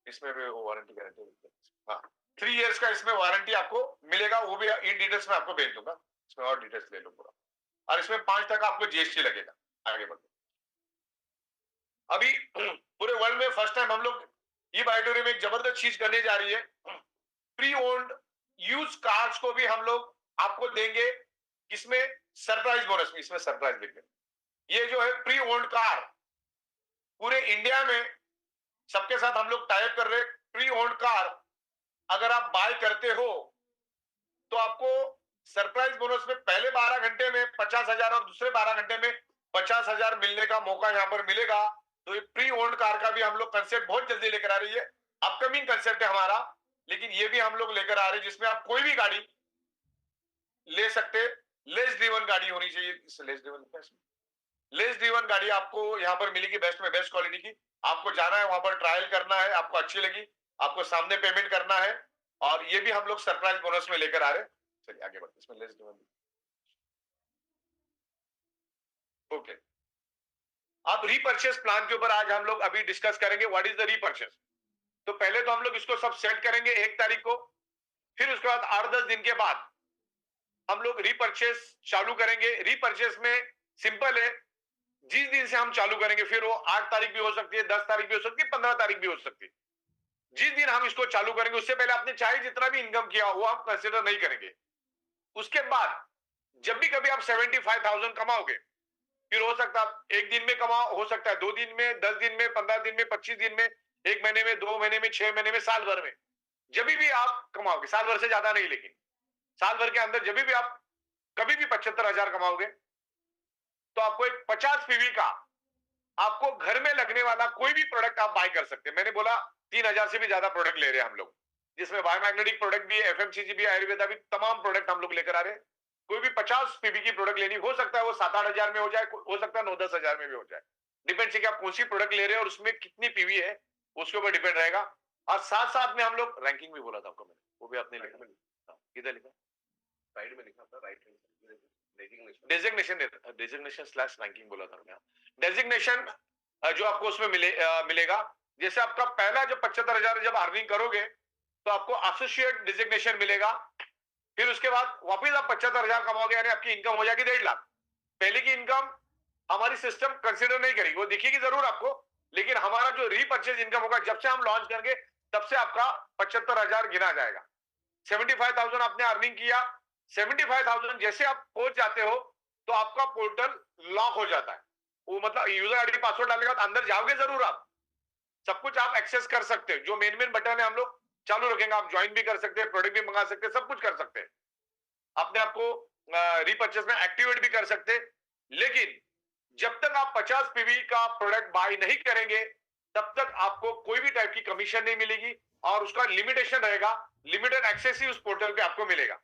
इसमें भी वारंटी गारंटी, हाँ 3 इयर्स का इसमें वारंटी आपको मिलेगा, वो भी इन डिटेल्स में आपको भेज दूंगा, इसमें और डिटेल्स ले लो पूरा। और इसमें 5 तक आपको जीएसटी लगेगा। आगे बढ़ो। अभी पूरे वर्ल्ड में फर्स्ट टाइम हम लोग ई बाइटोरी में एक जबरदस्त चीज करने जा रही है, प्री ओन्ड यूज कार्स को भी हम लोग आपको देंगे, किसमें, सरप्राइज बोनस में, इसमें सरप्राइज देंगे। ये जो है प्री ओन्ड कार पूरे इंडिया में सबके साथ हम लोग टाइप कर रहे हैं। प्री ओन्ड कार अगर आप बाय करते हो तो आपको सरप्राइज बोनस में पहले 12 घंटे में 50,000 और दूसरे 12 घंटे में 50,000 मिलने का मौका यहां पर मिलेगा। तो ये प्री ओन्ड कार का भी हम लोग कंसेप्ट बहुत जल्दी लेकर आ रही है, अपकमिंग कंसेप्ट है हमारा, लेकिन ये भी हम लोग लेकर आ रहे हैं जिसमें आप कोई भी गाड़ी ले सकते। लेस ड्रिवन गाड़ी होनी चाहिए, लेस ड्रिवन गाड़ी आपको यहाँ पर मिलेगी, बेस्ट में बेस्ट क्वालिटी की। आपको जाना है वहां पर, ट्रायल करना है, आपको अच्छी लगी आपको सामने पेमेंट करना है, और ये भी हम लोग सरप्राइज बोनस में लेकर आ रहे हैं। चलिए आगे बढ़ते, इसमें लेस ड्रिवन, ओके। अब रीपर्चेस प्लान के ऊपर आज हम लोग अभी डिस्कस करेंगे, व्हाट इज द रीपर्चेस। तो पहले तो हम लोग इसको सब सेट करेंगे 1 तारीख को, फिर उसके बाद 8-10 दिन के बाद हम लोग रीपर्चेस चालू करेंगे। रीपर्चेस में सिंपल है, जिस दिन से हम चालू करेंगे, फिर वो 8 तारीख भी हो सकती है, 10 तारीख भी हो सकती है, 15 तारीख भी हो सकती है। जिस दिन हम इसको चालू करेंगे उससे पहले आपने चाहे जितना भी इनकम किया वो हम कंसिडर नहीं करेंगे। उसके बाद जब भी कभी आप 75,000 कमाओगे, फिर हो सकता है 1 दिन में कमाओ, हो सकता है 2 दिन में, 10 दिन में, 15 दिन में, 25 दिन में, 1 महीने में, 2 महीने में, 6 महीने में, साल भर में, जब भी आप कमाओगे, साल भर से ज्यादा नहीं, लेकिन साल भर के अंदर जब भी आप कभी भी 75,000 कमाओगे तो आपको एक 50 पीवी का आपको घर में लगने वाला कोई भी प्रोडक्ट आप बाय कर सकते हैं। मैंने बोला 3,000 से भी ज्यादा प्रोडक्ट ले रहे हैं हम लोग, जिसमें बायोमैग्नेटिक प्रोडक्ट भी है, एफएमसीजी भी, आयुर्वेदा भी, तमाम प्रोडक्ट हम लोग लेकर आ रहे हैं। कोई भी 50 पीवी की प्रोडक्ट लेनी, हो सकता है वो 7-8 हजार में हो जाए, हो सकता है 9-10 हजार में भी हो जाए, डिपेंड है कि आप कौन सी प्रोडक्ट ले रहे हैं और उसमें कितनी पीवी है, उसके ऊपर डिपेंड रहेगा। और साथ साथ में हम लोग रैंकिंग भी बोला था आपको मैंने, वो भी आपने लिखा, किधर लिखा, साइड में लिखा था, राइट डेजिग्नेशन स्लैश रैंकिंग बोला था मैं। डेजिग्नेशन जो आपको उसमें मिलेगा, जैसे आपका पहला जो 75,000 जब अर्निंग करोगे तो आपको एसोसिएट डिजिग्नेशन मिलेगा। फिर उसके बाद वापस आप 75,000 कमाओगे, यानी आपकी इनकम हो जाएगी 1.5 लाख। पहले की इनकम हमारी सिस्टम कंसिडर नहीं करेगी, वो दिखेगी जरूर आपको, लेकिन हमारा जो रीपर्चेज इनकम होगा जब से हम लॉन्च करेंगे तब से आपका 75,000 गिना जाएगा। 75,000 आपने अर्निंग किया, 75,000 जैसे आप पहुंच जाते हो तो आपका पोर्टल लॉक हो जाता है। वो मतलब यूजर आईडी पासवर्ड डालेगा तो अंदर जाओगे जरूर आप, सब कुछ आप एक्सेस कर सकते हो। जो मेन मेन बटन है हम लोग चालू रखेंगे, आप ज्वाइन भी कर सकते हैं, प्रोडक्ट भी मंगा सकते हैं, सब कुछ कर सकते हैं, अपने आप को रीपर्चेस में एक्टिवेट भी कर सकते हैं। लेकिन जब तक आप 50 पीवी का प्रोडक्ट बाय नहीं करेंगे तब तक आपको कोई भी टाइप की कमीशन नहीं मिलेगी और उसका लिमिटेशन रहेगा, लिमिटेड एक्सेस ही उस पोर्टल पे आपको मिलेगा।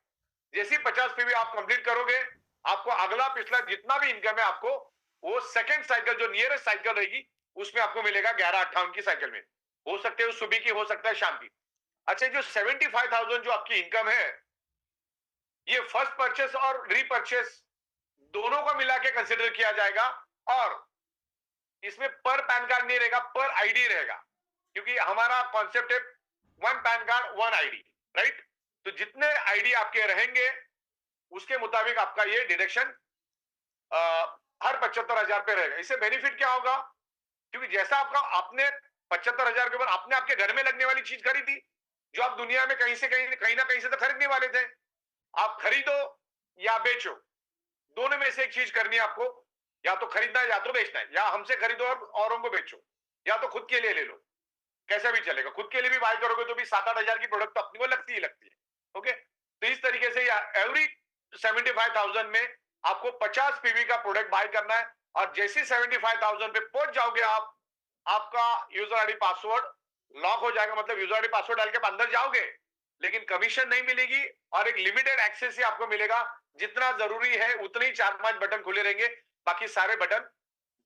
जैसे 50 पीवी आप कंप्लीट करोगे, आपको अगला पिछला जितना भी इनकम है आपको वो सेकंड साइकिल जो नियरेस्ट साइकिल रहेगी उसमें आपको मिलेगा 1158 की साइकिल में। हो सकते है सुबह की, हो सकता है शाम की। अच्छा, जो 75,000 जो आपकी इनकम है, ये फर्स्ट परचेस और रीपर्चेस दोनों को मिला के कंसिडर किया जाएगा और इसमें पर पैन कार्ड नहीं रहेगा, पर आईडी रहेगा, क्योंकि हमारा कॉन्सेप्ट है one pan card one ID, right. तो जितने आईडी आपके रहेंगे उसके मुताबिक आपका ये डिडक्शन हर 75,000 पे रहेगा। इससे बेनिफिट क्या होगा, क्योंकि जैसा आपका आपने 75,000 के ऊपर आपने आपके घर में लगने वाली चीज खरीदी जो आप दुनिया में कहीं से कहीं ना कहीं से तो खरीदने वाले थे, आप खरीदो या बेचो, दोनों में से एक चीज करनी है आपको, या तो खरीदना है या तो बेचना है, या हमसे खरीदो और औरों को बेचो, या तो खुद के लिए ले लो, कैसा भी चलेगा। खुद के लिए भी बाय करोगे तो भी 7-8 हजार की प्रोडक्ट तो अपनी को लगती ही लगती है। ओके, तो इस तरीके से एवरी 75,000 में आपको 50 पीवी का प्रोडक्ट बाय करना है और जैसे 75,000 पे पहुंच जाओगे आप, आपका यूजर आईडी पासवर्ड लॉक हो जाएगा। मतलब यूजर आईडी पासवर्ड डाल के आप अंदर जाओगे लेकिन कमीशन नहीं मिलेगी और एक लिमिटेड एक्सेस ही आपको मिलेगा। जितना जरूरी है उतने ही 4-5 बटन खुले रहेंगे, बाकी सारे बटन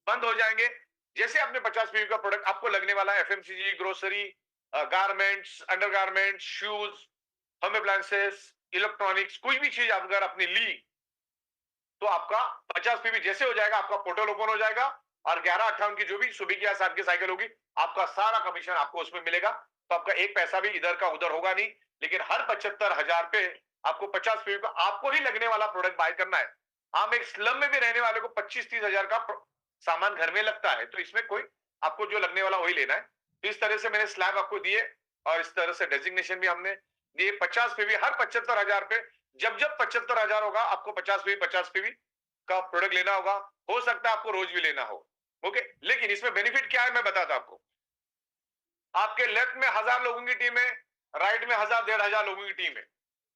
बंद हो जाएंगे। जैसे आपने 50 पीवी का प्रोडक्ट आपको लगने वाला है FMCG, grocery, garments, undergarments, shoes, home appliances, electronics, कोई भी चीज अगर आपने ली तो आपका 50 पीवी जैसे हो जाएगा, आपका पोर्टल ओपन हो जाएगा और 1158 की जो भी सुबह की या शाम की साइकिल होगी आपका सारा कमीशन आपको उसमें मिलेगा। तो आपका एक पैसा भी इधर का उधर होगा नहीं, लेकिन हर 75,000 पे आपको 50 पीवी का आपको ही लगने वाला प्रोडक्ट बाय करना है। हम एक स्लम में भी रहने वाले को 25-30 हजार का सामान घर में लगता है, तो इसमें कोई आपको जो लगने वाला वही लेना है। तो इस तरह से मैंने स्लैब आपको दिए और इस तरह से डेजिग्नेशन भी हमने दिए। 50 पीवी हर 75,000 पे, जब जब 75,000 होगा आपको 50 पीवी का प्रोडक्ट लेना होगा। हो सकता है आपको रोज भी लेना हो, ओके। लेकिन इसमें बेनिफिट क्या है मैं बताता आपको। आपके लेफ्ट में 1000 लोगों की टीम है, राइट में 1000-1500 लोगों की टीम है।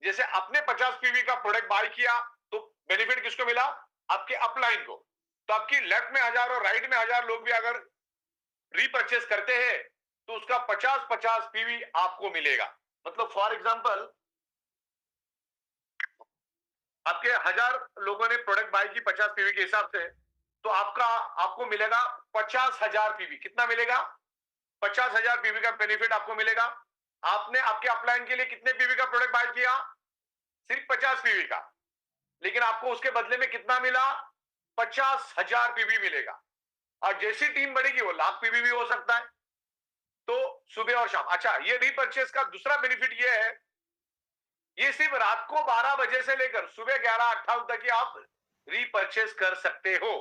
जैसे आपने 50 पीवी का प्रोडक्ट बाय किया तो बेनिफिट किसको मिला, आपके अपलाइन को। तो आपकी लेफ्ट में 1000 और राइट में 1000 लोग भी अगर रीपरचेस करते हैं तो उसका 50-50 पीवी आपको मिलेगा। मतलब फॉर एग्जांपल आपके 1000 लोगों ने प्रोडक्ट बाय की 50 पीवी के हिसाब से, तो आपको मिलेगा 50,000 पीवी। कितना मिलेगा, 50,000 पीवी का बेनिफिट आपको मिलेगा। आपने आपके अपलाइन के लिए कितने पीवी का प्रोडक्ट बाय किया, सिर्फ 50 पीवी का, लेकिन आपको उसके बदले में कितना मिला, 50,000 पीवी मिलेगा। और जैसी टीम बढ़ेगी वो लाख पीवी भी हो सकता है। तो सुबह और शाम। अच्छा, ये रीपर्चेस का दूसरा बेनिफिट ये है, ये सिर्फ रात को 12 बजे से लेकर सुबह 11:58 तक ही आप रीपर्चेस कर सकते हो।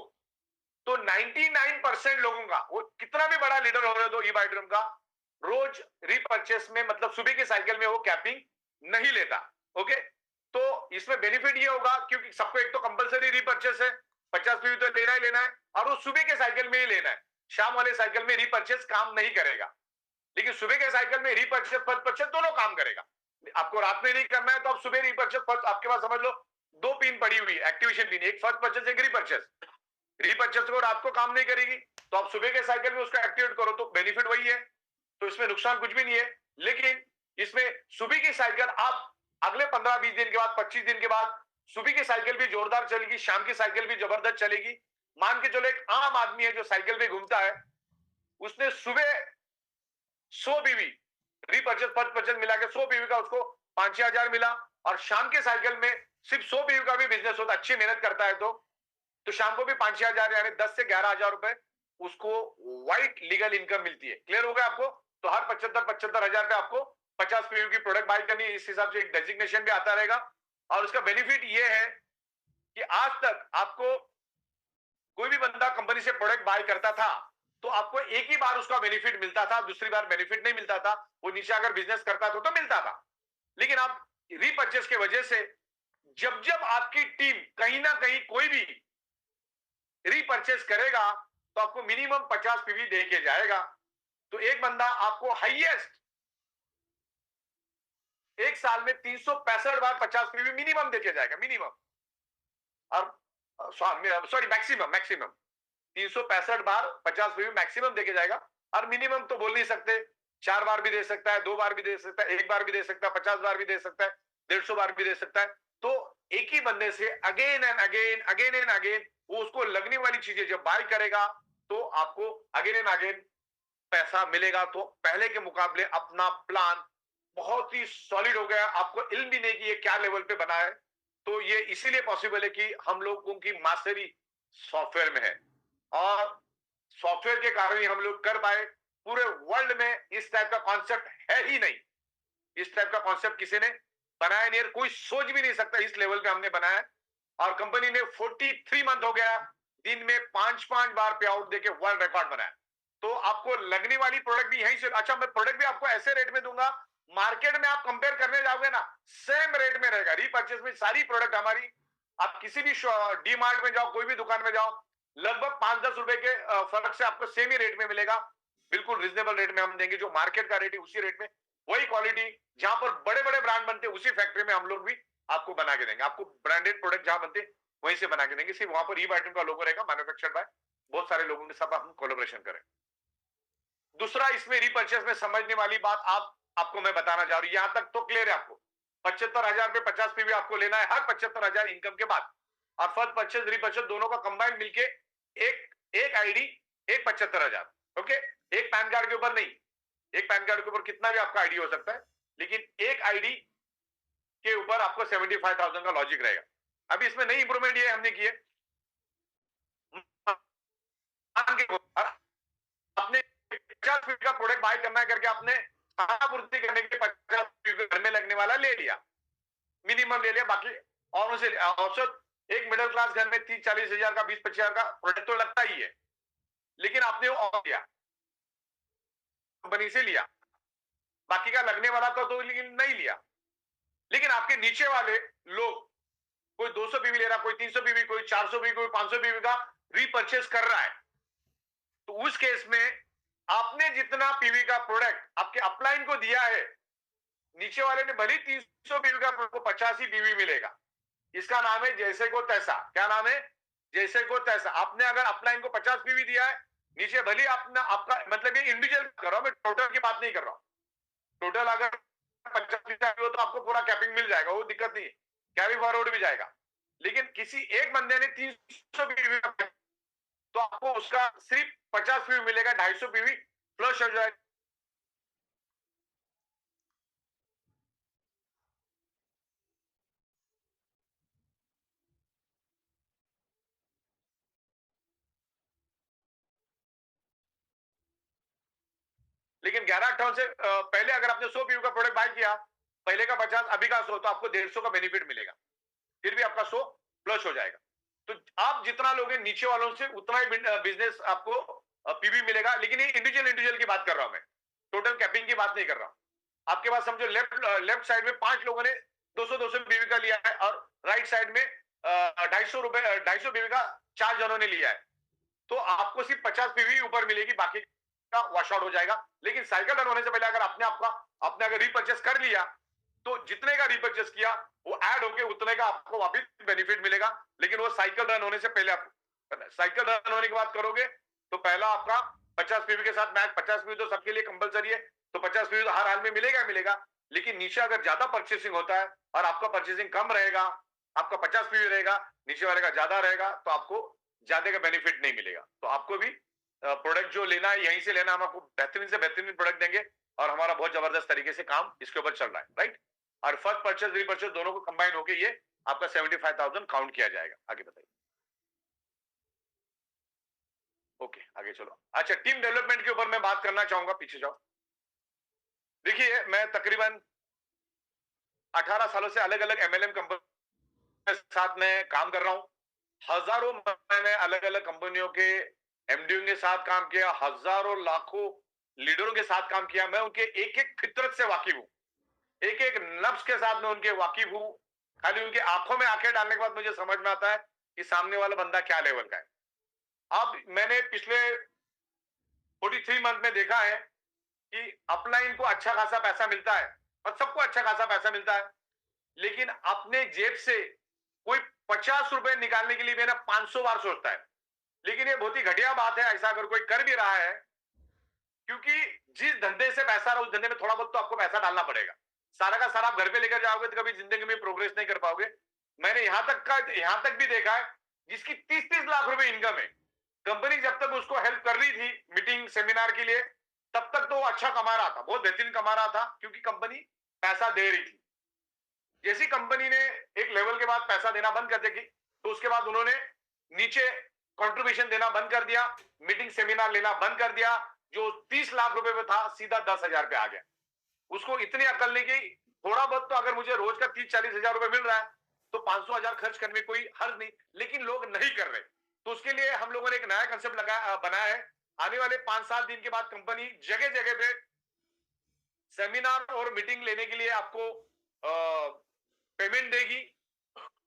तो 99% लोगों का, वो कितना भी बड़ा लीडर हो रहे हो ई बाइड्रम का, रोज रीपर्चेस में मतलब सुबह की साइकिल में वो कैपिंग नहीं लेता। ओके, तो इसमें बेनिफिट ये होगा क्योंकि सबको एक तो कंपलसरी रीपर्चेस है, 50 पीवी तो लेना ही लेना है और वो सुबह के साइकिल में ही लेना है। शाम वाले साइकिल में रीपर्चेस काम नहीं करेगा, लेकिन सुबह के साइकिल में रीपर्चेस परचेस दोनों काम करेगा। आपको रात में नहीं करना है तो आप सुबह रीपर्चेस, आपके पास समझ लो 2 पिन पड़ी हुई है, एक्टिवेशन पिन, एक फर्स्ट परचेस एक रीपर्चेस। रीपर्चेस को रात को काम नहीं करेगी तो आप सुबह के साइकिल में उसको एक्टिवेट करो तो बेनिफिट वही है। तो इसमें नुकसान कुछ भी नहीं है। लेकिन इसमें सुबह की साइकिल आप अगले 15-20 दिन के बाद, 25 दिन के बाद सुबह की साइकिल भी जोरदार चलेगी, शाम की साइकिल भी जबरदस्त चलेगी। मान के चलो एक आम आदमी है जो साइकिल पे घूमता है, उसने सुबह 100 पीवी रीपर्चेस परचेस मिला के 100 पीवी का उसको 5-6 हजार मिला और शाम के साइकिल में सिर्फ 100 पीवी का भी बिजनेस होता, अच्छी मेहनत करता है तो शाम को भी 5-6 हजार यानी 10 से 11 हजार रुपए उसको व्हाइट लीगल इनकम मिलती है। क्लियर हो गया आपको। तो हर 75 हजार पे आपको 50 पीवी की प्रोडक्ट बाय करनी है। इस हिसाब से एक डेजिग्नेशन भी आता रहेगा और उसका बेनिफिट ये है कि आज तक आपको कोई भी बंदा कंपनी से प्रोडक्ट बाय करता था तो आपको एक ही बार उसका बेनिफिट मिलता था, दूसरी बार बेनिफिट नहीं मिलता था। वो नीचे अगर बिजनेस करता था तो मिलता था, लेकिन आप रीपर्चेस के वजह से जब जब आपकी टीम कहीं ना कहीं कोई भी रीपरचेस करेगा तो आपको मिनिमम 50 पीवी दे के जाएगा। तो एक बंदा आपको हाईएस्ट एक साल में 365 बार 50 पीवी मिनिमम दे के जाएगा, मिनिमम। और सॉरी, मैक्सिमम, मैक्सिमम 365 बार 50 पीवी मैक्सिमम देके जाएगा। और मिनिमम तो बोल नहीं सकते, 4 बार भी दे सकता है, 2 बार भी दे सकता है, 1 बार भी दे सकता है, 50 बार भी दे सकता है, 150 बार भी दे सकता है। तो एक ही बंदे से again and again, again and again, वो उसको लगने वाली चीजें जब बाय करेगा तो आपको अगेन एंड अगेन पैसा मिलेगा। तो पहले के मुकाबले अपना प्लान बहुत ही सॉलिड हो गया। आपको इल्म भी नहीं कि ये क्या लेवल पे बना है। तो ये इसीलिए पॉसिबल है कि हम लोगों की मास्टरी सॉफ्टवेयर में है, और सॉफ्टवेयर के कारण ही हम लोग कर पाए। पूरे वर्ल्ड में इस टाइप का कॉन्सेप्ट है ही नहीं। इस टाइप का कॉन्सेप्ट किसी ने बनाया नहीं, कोई सोच भी नहीं सकता इस लेवल पे हमने बनाया। और कंपनी ने 43 मंथ हो गया, दिन में 5-5 बार पे आउट देके वर्ल्ड रिकॉर्ड बनाया। तो आपको लगने वाली प्रोडक्ट भी यहीं से, अच्छा मैं प्रोडक्ट भी आपको ऐसे रेट में दूंगा, मार्केट में आप कंपेयर करने जाओगे ना, सेम रेट में रहेगा। रीपरचेस में सारी प्रोडक्ट हमारी, आप किसी भी डी मार्ट में जाओ, कोई भी दुकान में जाओ, लगभग 5-10 रुपए के फर्क से आपको सेम ही रेट में मिलेगा। बिल्कुल रिजनेबल रेट में हम देंगे, जो मार्केट का रेट है उसी रेट में, वही क्वालिटी जहां पर बड़े बड़े ब्रांड बनते हैं उसी फैक्ट्री में हम लोग भी आपको बना के देंगे। आपको ब्रांडेड प्रोडक्ट जहां बनते वहीं से बना के देंगे। सिर्फ वहां पर ई आइटम का लोगो रहेगा, मैन्युफैक्चर्ड बाय बहुत सारे लोगों के साथ हम कोलैबोरेशन करें। दूसरा, इसमें रीपरचेस में समझने वाली बात आपको मैं बताना चाह रहा हूं, यहां तक तो क्लियर है आपको। 75,000 पे 50 पीवी आपको लेना है हर 75,000 इनकम के बाद। और फर्स्ट परचेज रीपरचेज दोनों का कंबाइंड मिलके एक आईडी, एक 75,000। ओके, एक पैन कार्ड के ऊपर नहीं, एक पैन कार्ड के ऊपर कितना भी आपका आईडी हो सकता है, लेकिन एक आईडी के ऊपर आपको 75,000 का लॉजिक रहेगा। अभी इसमें नई इंप्रूवमेंट ये हमने की है, आपने 50 फीट का प्रोडक्ट बाय करना है करके आपने पूर्ति करने के 50 फीट घर में लगने वाला ले लिया, मिनिमम ले लिया। बाकी और उसे औसत एक मिडिल क्लास घर में 30-40 हजार का, 20-25 हजार का प्रोडक्ट तो लगता ही है, लेकिन आपने वो और लिया, कंपनी से लिया, बाकी का लगने वाला तो लेकिन नहीं लिया। लेकिन आपके नीचे वाले लोग, कोई 200 पीवी ले रहा, कोई 300 पीवी, कोई 400 पीवी, कोई 500 पीवी का रीपरचेस कर रहा है, तो उस केस में आपने जितना पीवी का प्रोडक्ट आपके अपलाइन को दिया है, नीचे वाले ने भले 300 पीवी का प्रोडक्ट को 85 पीवी मिलेगा। इसका नाम है जैसे को तैसा। क्या नाम है? जैसे को तैसा। आपने अगर अपलाइन को 50 पीवी दिया है, नीचे भले आपका मतलब ये इंडिविजुअल कर रहा हूं मैं, टोटल की बात नहीं कर रहा हूं। टोटल अगर 50 पीवी हो तो आपको पूरा कैपिंग मिल जाएगा, वो दिक्कत नहीं है, कैरी फॉरवर्ड भी जाएगा। लेकिन किसी एक बंदे ने 300 पीवी तो आपको उसका सिर्फ 50 पीवी मिलेगा, 250 पीवी फ्लश हो जाएगा। लेकिन 11-58 से पहले अगर आपने 100 पीवी का प्रोडक्ट बाय किया, पहले का 50 अभी का 100, तो आपको 150 का बेनिफिट मिलेगा, फिर भी आपका 100 फ्लश हो जाएगा। तो आप जितना लोगे नीचे वालों से उतना ही बिजनेस आपको पीवी मिलेगा। लेकिन ये इंडिविजुअल की बात कर रहा हूं मैं, टोटल कैपिंग की बात नहीं कर रहा हूं। आपके पास समझो लेफ्ट साइड में 5 लोगों ने 200 पीवी का लिया है, और राइट साइड में 250 पीवी का 4 जनों ने लिया है, तो आपको सिर्फ 50 पीवी ऊपर मिलेगी, बाकी का वॉश आउट हो जाएगा। लेकिन साइकिल रन होने से पहले अगर आपने अगर रीपरचेस कर लिया, तो जितने का रीपरचेस किया वो ऐड होके उतने का आपको वापस बेनिफिट मिलेगा। लेकिन वो साइकिल रन होने से पहले आप साइकिल रन होने की बात करोगे तो पहला आपका 50 पीवी के साथ मैच, 50 पीवी तो सबके लिए कंपलसरी है, तो 50 पीवी तो हर हाल में मिलेगा। लेकिन नीचे अगर ज्यादा परचेसिंग होता है और आपका परचेसिंग कम रहेगा, आपका 50 पीवी रहेगा, नीचे वाले का ज्यादा रहेगा, तो आपको ज्यादा का बेनिफिट नहीं मिलेगा। तो आपको भी प्रोडक्ट जो लेना है यहीं से लेना, हम आपको बेहतरीन से बेहतरीन प्रोडक्ट देंगे, और हमारा बहुत जबरदस्त तरीके से काम इसके ऊपर चल रहा है, राइट। और फर्स्ट परचेज रीपरचेज दोनों को कंबाइन होकर ये आपका 75,000 काउंट किया जाएगा। आगे बताइए। ओके, आगे चलो। अच्छा, टीम डेवलपमेंट के ऊपर मैं बात करना चाहूंगा, पीछे जाओ। देखिए, मैं तकरीबन 18 सालों से अलग अलग एमएलएम कंपनी के साथ में काम कर रहा हूं। हजारों मैंने अलग अलग कंपनियों के एमडीओ के साथ काम किया, हजारों लाखों लीडरों के साथ काम किया। मैं उनके एक एक फितरत से वाकिफ हूं, एक एक नफ्स के साथ में उनके वाकिफ हूं, खाली उनकी आंखों में आंखें डालने के बाद मुझे समझ में आता है कि सामने वाला बंदा क्या लेवल का है। अब मैंने पिछले 43 मंथ में देखा है कि अपलाइन को अच्छा खासा पैसा मिलता है और सबको अच्छा खासा पैसा मिलता है, लेकिन अपने जेब से कोई 50 रुपए निकालने के लिए मेरा 500 बार सोचता है। लेकिन ये बहुत ही घटिया बात है, ऐसा अगर कोई कर भी रहा है, क्योंकि जिस धंधे से पैसा रहा उस धंधे में थोड़ा बहुत तो आपको पैसा डालना पड़ेगा। सारा का सारा आप घर पे लेकर जाओगे तो कभी जिंदगी में प्रोग्रेस नहीं कर पाओगे। मैंने यहां तक भी देखा है जिसकी 30-30 लाख रुपए इनकम है, कंपनी जब तक उसको हेल्प कर रही थी मीटिंग सेमिनार के लिए, तब तक तो वो अच्छा कमा रहा था, बहुत बेहतरीन कमा रहा था, क्योंकि कंपनी पैसा दे रही थी। जैसी कंपनी ने एक लेवल के बाद पैसा देना बंद कर दी तो उसके बाद उन्होंने नीचे कंट्रीब्यूशन देना बंद कर दिया, मीटिंग सेमिनार लेना बंद कर दिया। जो 30 लाख रुपए में था सीधा 10,000 पे आ गया। उसको इतनी अकल नहीं की, थोड़ा बहुत तो अगर मुझे रोज का 30-40 हजार रुपए मिल रहा है तो 500 हजार खर्च करने में कोई हर्ज नहीं, लेकिन लोग नहीं कर रहे। तो उसके लिए हम लोगों ने एक नया कंसेप्ट बनाया है। आने वाले 5-7 दिन के बाद कंपनी जगह जगह पे सेमिनार और मीटिंग लेने के लिए आपको पेमेंट देगी।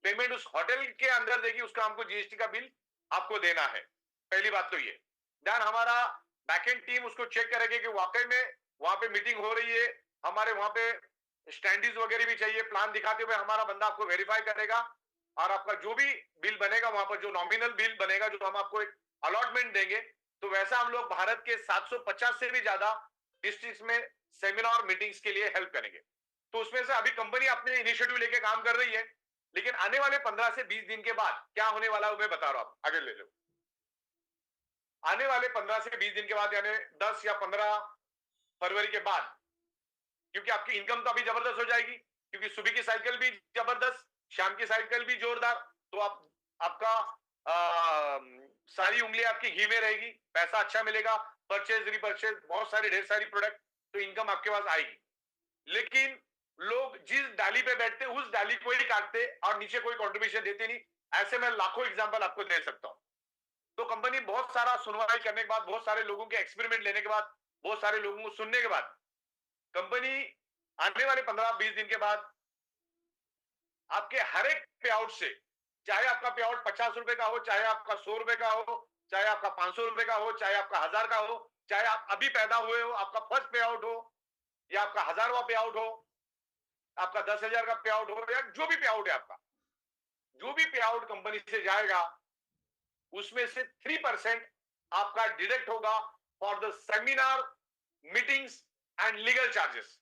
पेमेंट उस होटल के अंदर देगी, उसका हमको जीएसटी का बिल आपको देना है। पहली बात तो ये। देन हमारा बैकएंड टीम उसको चेक करेगी कि वाकई में वहां पे मीटिंग हो रही है। हमारे वहां पे स्टैंडीज वगैरह भी चाहिए, प्लान दिखाते हुए हमारा बंदा आपको वेरीफाई करेगा और आपका जो भी बिल बनेगा वहां पर जो नॉमिनल बिल बनेगा, जो हम आपको एक अलॉटमेंट देंगे, तो वैसा हम लोग भारत के 750 से भी ज्यादा डिस्ट्रिक्ट में सेमिनार मीटिंग्स के लिए हेल्प करेंगे। तो उसमें से अभी कंपनी अपने इनिशिएटिव लेके काम कर रही है, लेकिन आने वाले 15 से 20 दिन के बाद क्या होने वाला है मैं बता रहा हूं, आगे ले लो। आने वाले 15 से 20 दिन के बाद यानी 10 या 15 फरवरी के बाद, क्योंकि आपकी इनकम तो अभी जबरदस्त हो जाएगी, क्योंकि सुबह की साइकिल भी जबरदस्त, शाम की साइकिल भी जोरदार, तो आपका सारी उंगली आपकी घी में रहेगी, पैसा अच्छा मिलेगा, परचेज रिपर्चेज बहुत सारी ढेर सारी प्रोडक्ट, तो इनकम आपके पास आएगी। लेकिन लोग जिस डाली पे बैठते उस डाली को ही काटते और नीचे कोई कंट्रीब्यूशन देते नहीं। ऐसे मैं लाखों एग्जांपल आपको दे सकता हूं। तो कंपनी बहुत सारा सुनवाई करने के बाद, बहुत सारे लोगों के एक्सपेरिमेंट लेने के बाद, बहुत सारे लोगों को सुनने के बाद, कंपनी आने वाले 15-20 दिन के बाद आपके हर एक पे आउट से, चाहे आपका पे आउट 50 रुपए का हो, चाहे आपका 100 रुपए का हो, चाहे आपका 500 रुपए का हो, चाहे आपका 1000 का हो, चाहे आप अभी पैदा हुए हो, आपका फर्स्ट पे आउट हो या आपका 1000वां पे आउट हो, आपका 10,000 का पे आउट हो, या जो भी पे आउट है आपका, जो भी पे आउट कंपनी से जाएगा उसमें से 3% आपका डिडक्ट होगा for the seminar meetings and legal charges.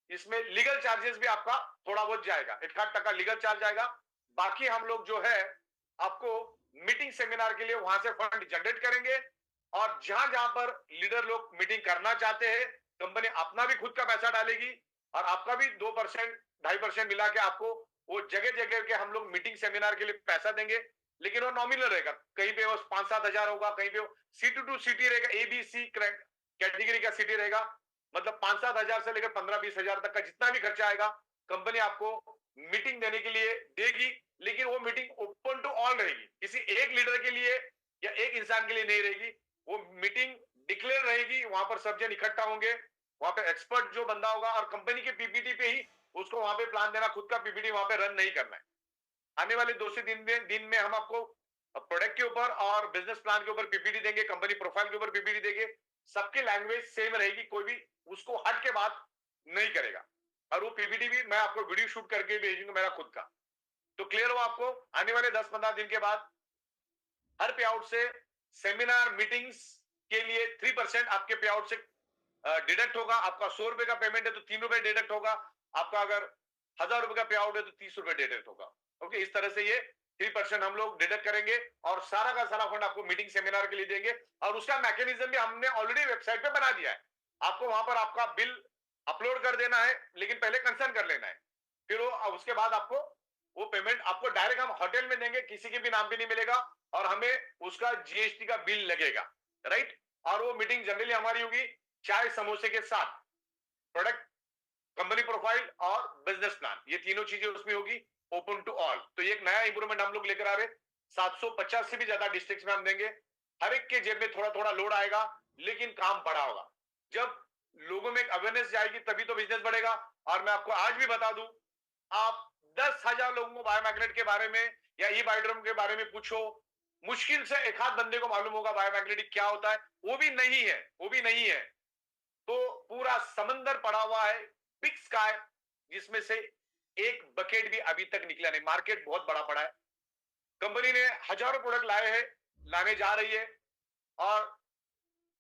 इसमें लीगल चार्जेस भी आपका थोड़ा बहुत जाएगा, 1-8% लीगल चार्ज आएगा। बाकी हम लोग जो है आपको मीटिंग सेमिनार के लिए वहां से फंड जनरेट करेंगे, और जहां जहां पर लीडर लोग मीटिंग करना चाहते हैं कंपनी अपना भी खुद का पैसा डालेगी और आपका भी 2% 2.5% मिला के आपको वो जगह जगह के हम लोग मीटिंग सेमिनार के लिए पैसा देंगे। लेकिन वो नॉमिनल रहेगा, कहीं पे वो 5-7 हजार होगा, कहीं पे वो सिटी टू सिटी रहेगा, ABC कैटेगरी का सिटी रहेगा, मतलब 5-7 हजार से लेकर 15-20 हजार तक का जितना भी खर्चा आएगा कंपनी आपको मीटिंग देने के लिए देगी। लेकिन वो मीटिंग ओपन टू ऑल रहेगी, किसी एक लीडर के लिए या एक इंसान के लिए नहीं रहेगी। वो मीटिंग डिक्लेयर रहेगी, वहां पर सब जन इकट्ठा होंगे, वहां पे एक्सपर्ट जो बंदा होगा और कंपनी के पीपीटी पे ही उसको वहां पे प्लान देना, खुद का पीपीटी वहां पे रन नहीं करना है। आने वाले 2 से 3 दिन में हम आपको प्रोडक्ट के ऊपर और बिजनेस प्लान के ऊपर पीपीटी देंगे, कंपनी प्रोफाइल के ऊपर पीपीटी देंगे। सबकी लैंग्वेज सेम रहेगी, कोई भी उसको हट के बात नहीं करेगा, और वो पीपीटी भी मैं आपको वीडियो शूट करके भेजूंगा मेरा खुद का। तो क्लियर हो आपको? आने वाले 10-15 दिन के बाद हर पे आउट से सेमिनार मीटिंग्स के लिए 3% आपके पे आउट से डिडक्ट होगा। आपका 100 रुपए का पेमेंट है तो 3 रुपए डिडक्ट होगा, आपका अगर 1000 रुपए का पे आउट है तो 30 रुपए डिडक्ट होगा। ओके, इस तरह से ये 3% हम लोग डिडक्ट करेंगे और सारा का सारा फंड आपको मीटिंग सेमिनार के लिए देंगे। और उसका मैकेनिज्म भी हमने ऑलरेडी वेबसाइट पे बना दिया है। आपको वहां पर आपका बिल अपलोड कर देना है, लेकिन पहले कंसर्न कर लेना है, फिर वो उसके बाद आपको वो पेमेंट आपको डायरेक्ट हम होटल में देंगे, किसी के भी नाम पे नहीं मिलेगा और हमें उसका जीएसटी का बिल लगेगा, राइट। और वो मीटिंग जनरली हमारी होगी चाय समोसे के साथ, प्रोडक्ट, कंपनी प्रोफाइल और बिजनेस प्लान, ये तीनों चीजें उसमें होगी, ओपन टू ऑल। तो ये एक नया इंप्रूवमेंट हम लोग लेकर आ रहे, 750 से भी ज्यादा डिस्ट्रिक्ट में हम देंगे। हर एक के जेब में थोड़ा थोड़ा लोड आएगा, लेकिन काम बड़ा होगा। जब लोगों में एक अवेयरनेस जाएगी तभी तो बिजनेस बढ़ेगा। और मैं आपको आज भी बता दूं, आप 10,000 लोगों को बायोमैग्नेट के बारे में या ई बायोड्रम के बारे में पूछो, मुश्किल से एक आध बंदे को मालूम होगा बायोमैग्नेटिक क्या होता है। वो भी नहीं है, वो भी नहीं है। तो पूरा समंदर पड़ा हुआ है, बिग स्काई, जिसमें से एक बकेट भी अभी तक निकला नहीं। मार्केट बहुत बड़ा पड़ा है। कंपनी ने हजारों प्रोडक्ट लाए हैं, लाने जा रही है, और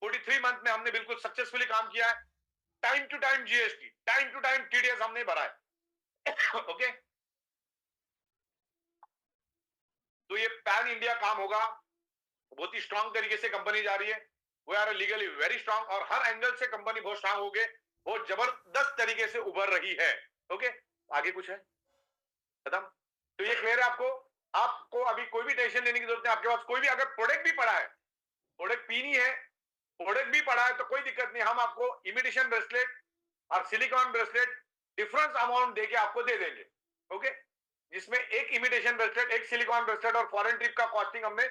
43 मंथ में हमने बिल्कुल सक्सेसफुली काम किया है। Time to time GST, time to time TDS हमने भरा है। ओके, तो ये पैन इंडिया काम होगा, बहुत ही स्ट्रांग तरीके से कंपनी जा रही है। वो आर लीगली वेरी स्ट्रांग, और हर एंगल से कंपनी बहुत स्ट्रांग हो गई, बहुत जबरदस्त तरीके से उभर रही है। ओके, आगे कुछ है खत्म? तो ये क्लियर है आपको? आपको अभी कोई भी टेंशन लेने की जरूरत नहीं। आपके पास कोई भी अगर प्रोडक्ट भी पड़ा है, प्रोडक्ट पीनी है, प्रोडक्ट भी पड़ा है, तो कोई दिक्कत नहीं। हम आपको इमिटेशन ब्रेसलेट और सिलिकॉन ब्रेसलेट डिफरेंस अमाउंट देके आपको दे देंगे। ओके, जिसमें एक इमिटेशन ब्रेसलेट, एक सिलिकॉन ब्रेसलेट और फॉरेन ट्रिप का कॉस्टिंग हमने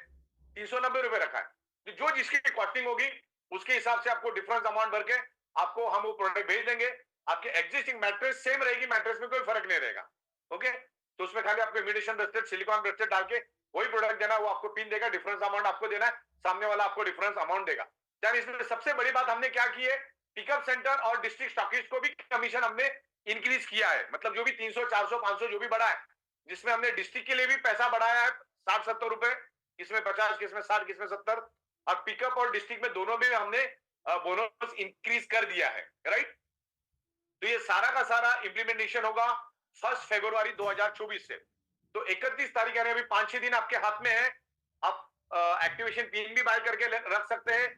390 रुपए रखा है। जो जिसकी कॉस्टिंग होगी उसके हिसाब से आपको डिफरेंस अमाउंट भर के आपको हम वो प्रोडक्ट भेज देंगे। आपके एग्जिस्टिंग मैट्रेस सेम रहेगी, मैट्रेस में कोई फर्क नहीं रहेगा। ओके, तो उसमें खाली आपको इमिटेशन ब्रेसलेट, सिलिकॉन ब्रेसलेट डाल के वही प्रोडक्ट देना, वो आपको पिन देगा, डिफरेंस अमाउंट आपको देना है, सामने वाला आपको डिफरेंस अमाउंट देगा। यानी इसमें सबसे बड़ी बात हमने क्या की है, पिकअप सेंटर और डिस्ट्रिक्ट स्टॉकिस्ट को भी कमीशन हमने इंक्रीज किया है। मतलब जो भी 300, 400, 500 जो भी बढ़ा है, जिसमें हमने डिस्ट्रिक्ट के लिए भी पैसा बढ़ाया है 60-70 रुपए, किसमें 50, किसमें 60, किसमें 70, और पिकअप और डिस्ट्रिक्ट में दोनों में हमने बोनस इंक्रीज कर दिया है। राइट, तो ये सारा का सारा इंप्लीमेंटेशन होगा 1 फरवरी 2024 से। तो 31 तारीख यानी अभी 5-6 दिन आपके हाथ में है। आप एक्टिवेशन पिन भी बाय करके रख सकते हैं।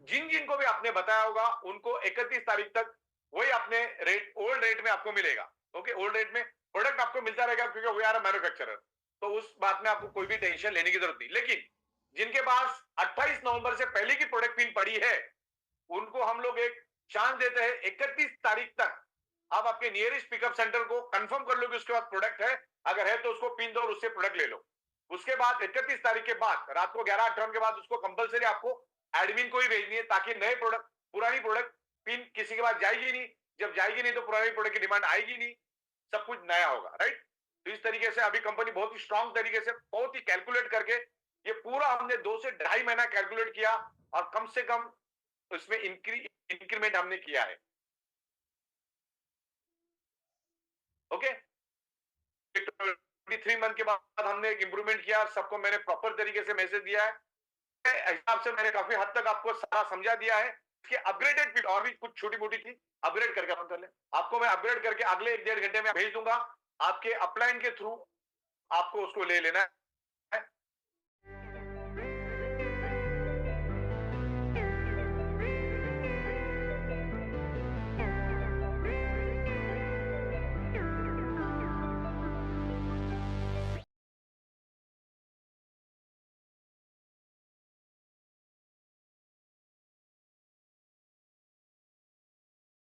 जिन जिन को भी आपने बताया होगा उनको 31 तारीख तक वही अपने रेट, ओल्ड रेट में आपको मिलेगा। ओके, ओल्ड रेट में प्रोडक्ट आपको मिलता रहेगा, क्योंकि वी आर मैन्युफैक्चरर। तो उस बात में आपको कोई भी टेंशन लेने की जरूरत नहीं। लेकिन जिनके पास 28 नवंबर से पहले की प्रोडक्ट पिन पड़ी है, उनको हम लोग एक चांस देते हैं 31 तारीख तक। आप आपके नियरेस्ट पिकअप सेंटर को कंफर्म कर लो कि उसके पास प्रोडक्ट है, अगर है तो उसको पिन दो और उससे प्रोडक्ट ले लो। उसके बाद 31 तारीख के बाद रात को 11:58 के बाद उसको कंपलसरी आपको एडमिन को ही भेजनी है, ताकि नए प्रोडक्ट, पुरानी प्रोडक्ट पिन किसी के पास जाएगी नहीं। जब जाएगी नहीं तो पुरानी प्रोडक्ट की डिमांड आएगी नहीं, सब कुछ नया होगा। राइट, तो इस तरीके से अभी कंपनी बहुत ही स्ट्रांग तरीके से, बहुत ही कैलकुलेट करके, ये पूरा हमने 2 से 2.5 महीना कैलकुलेट किया, और कम से कम उसमें इंक्रीमेंट हमने किया है। ओके, 23 मंथ के बाद हमने एक इंप्रूवमेंट किया, सबको मैंने प्रॉपर तरीके से मैसेज दिया है। हिसाब से मैंने काफी हद तक आपको सारा समझा दिया है। इसके अपग्रेडेड भी और भी कुछ छोटी मोटी थी, अपग्रेड करके हम कर ले, आपको मैं अपग्रेड करके अगले 1-1.5 घंटे में भेज दूंगा। आपके अपलाइन के थ्रू आपको उसको ले लेना है।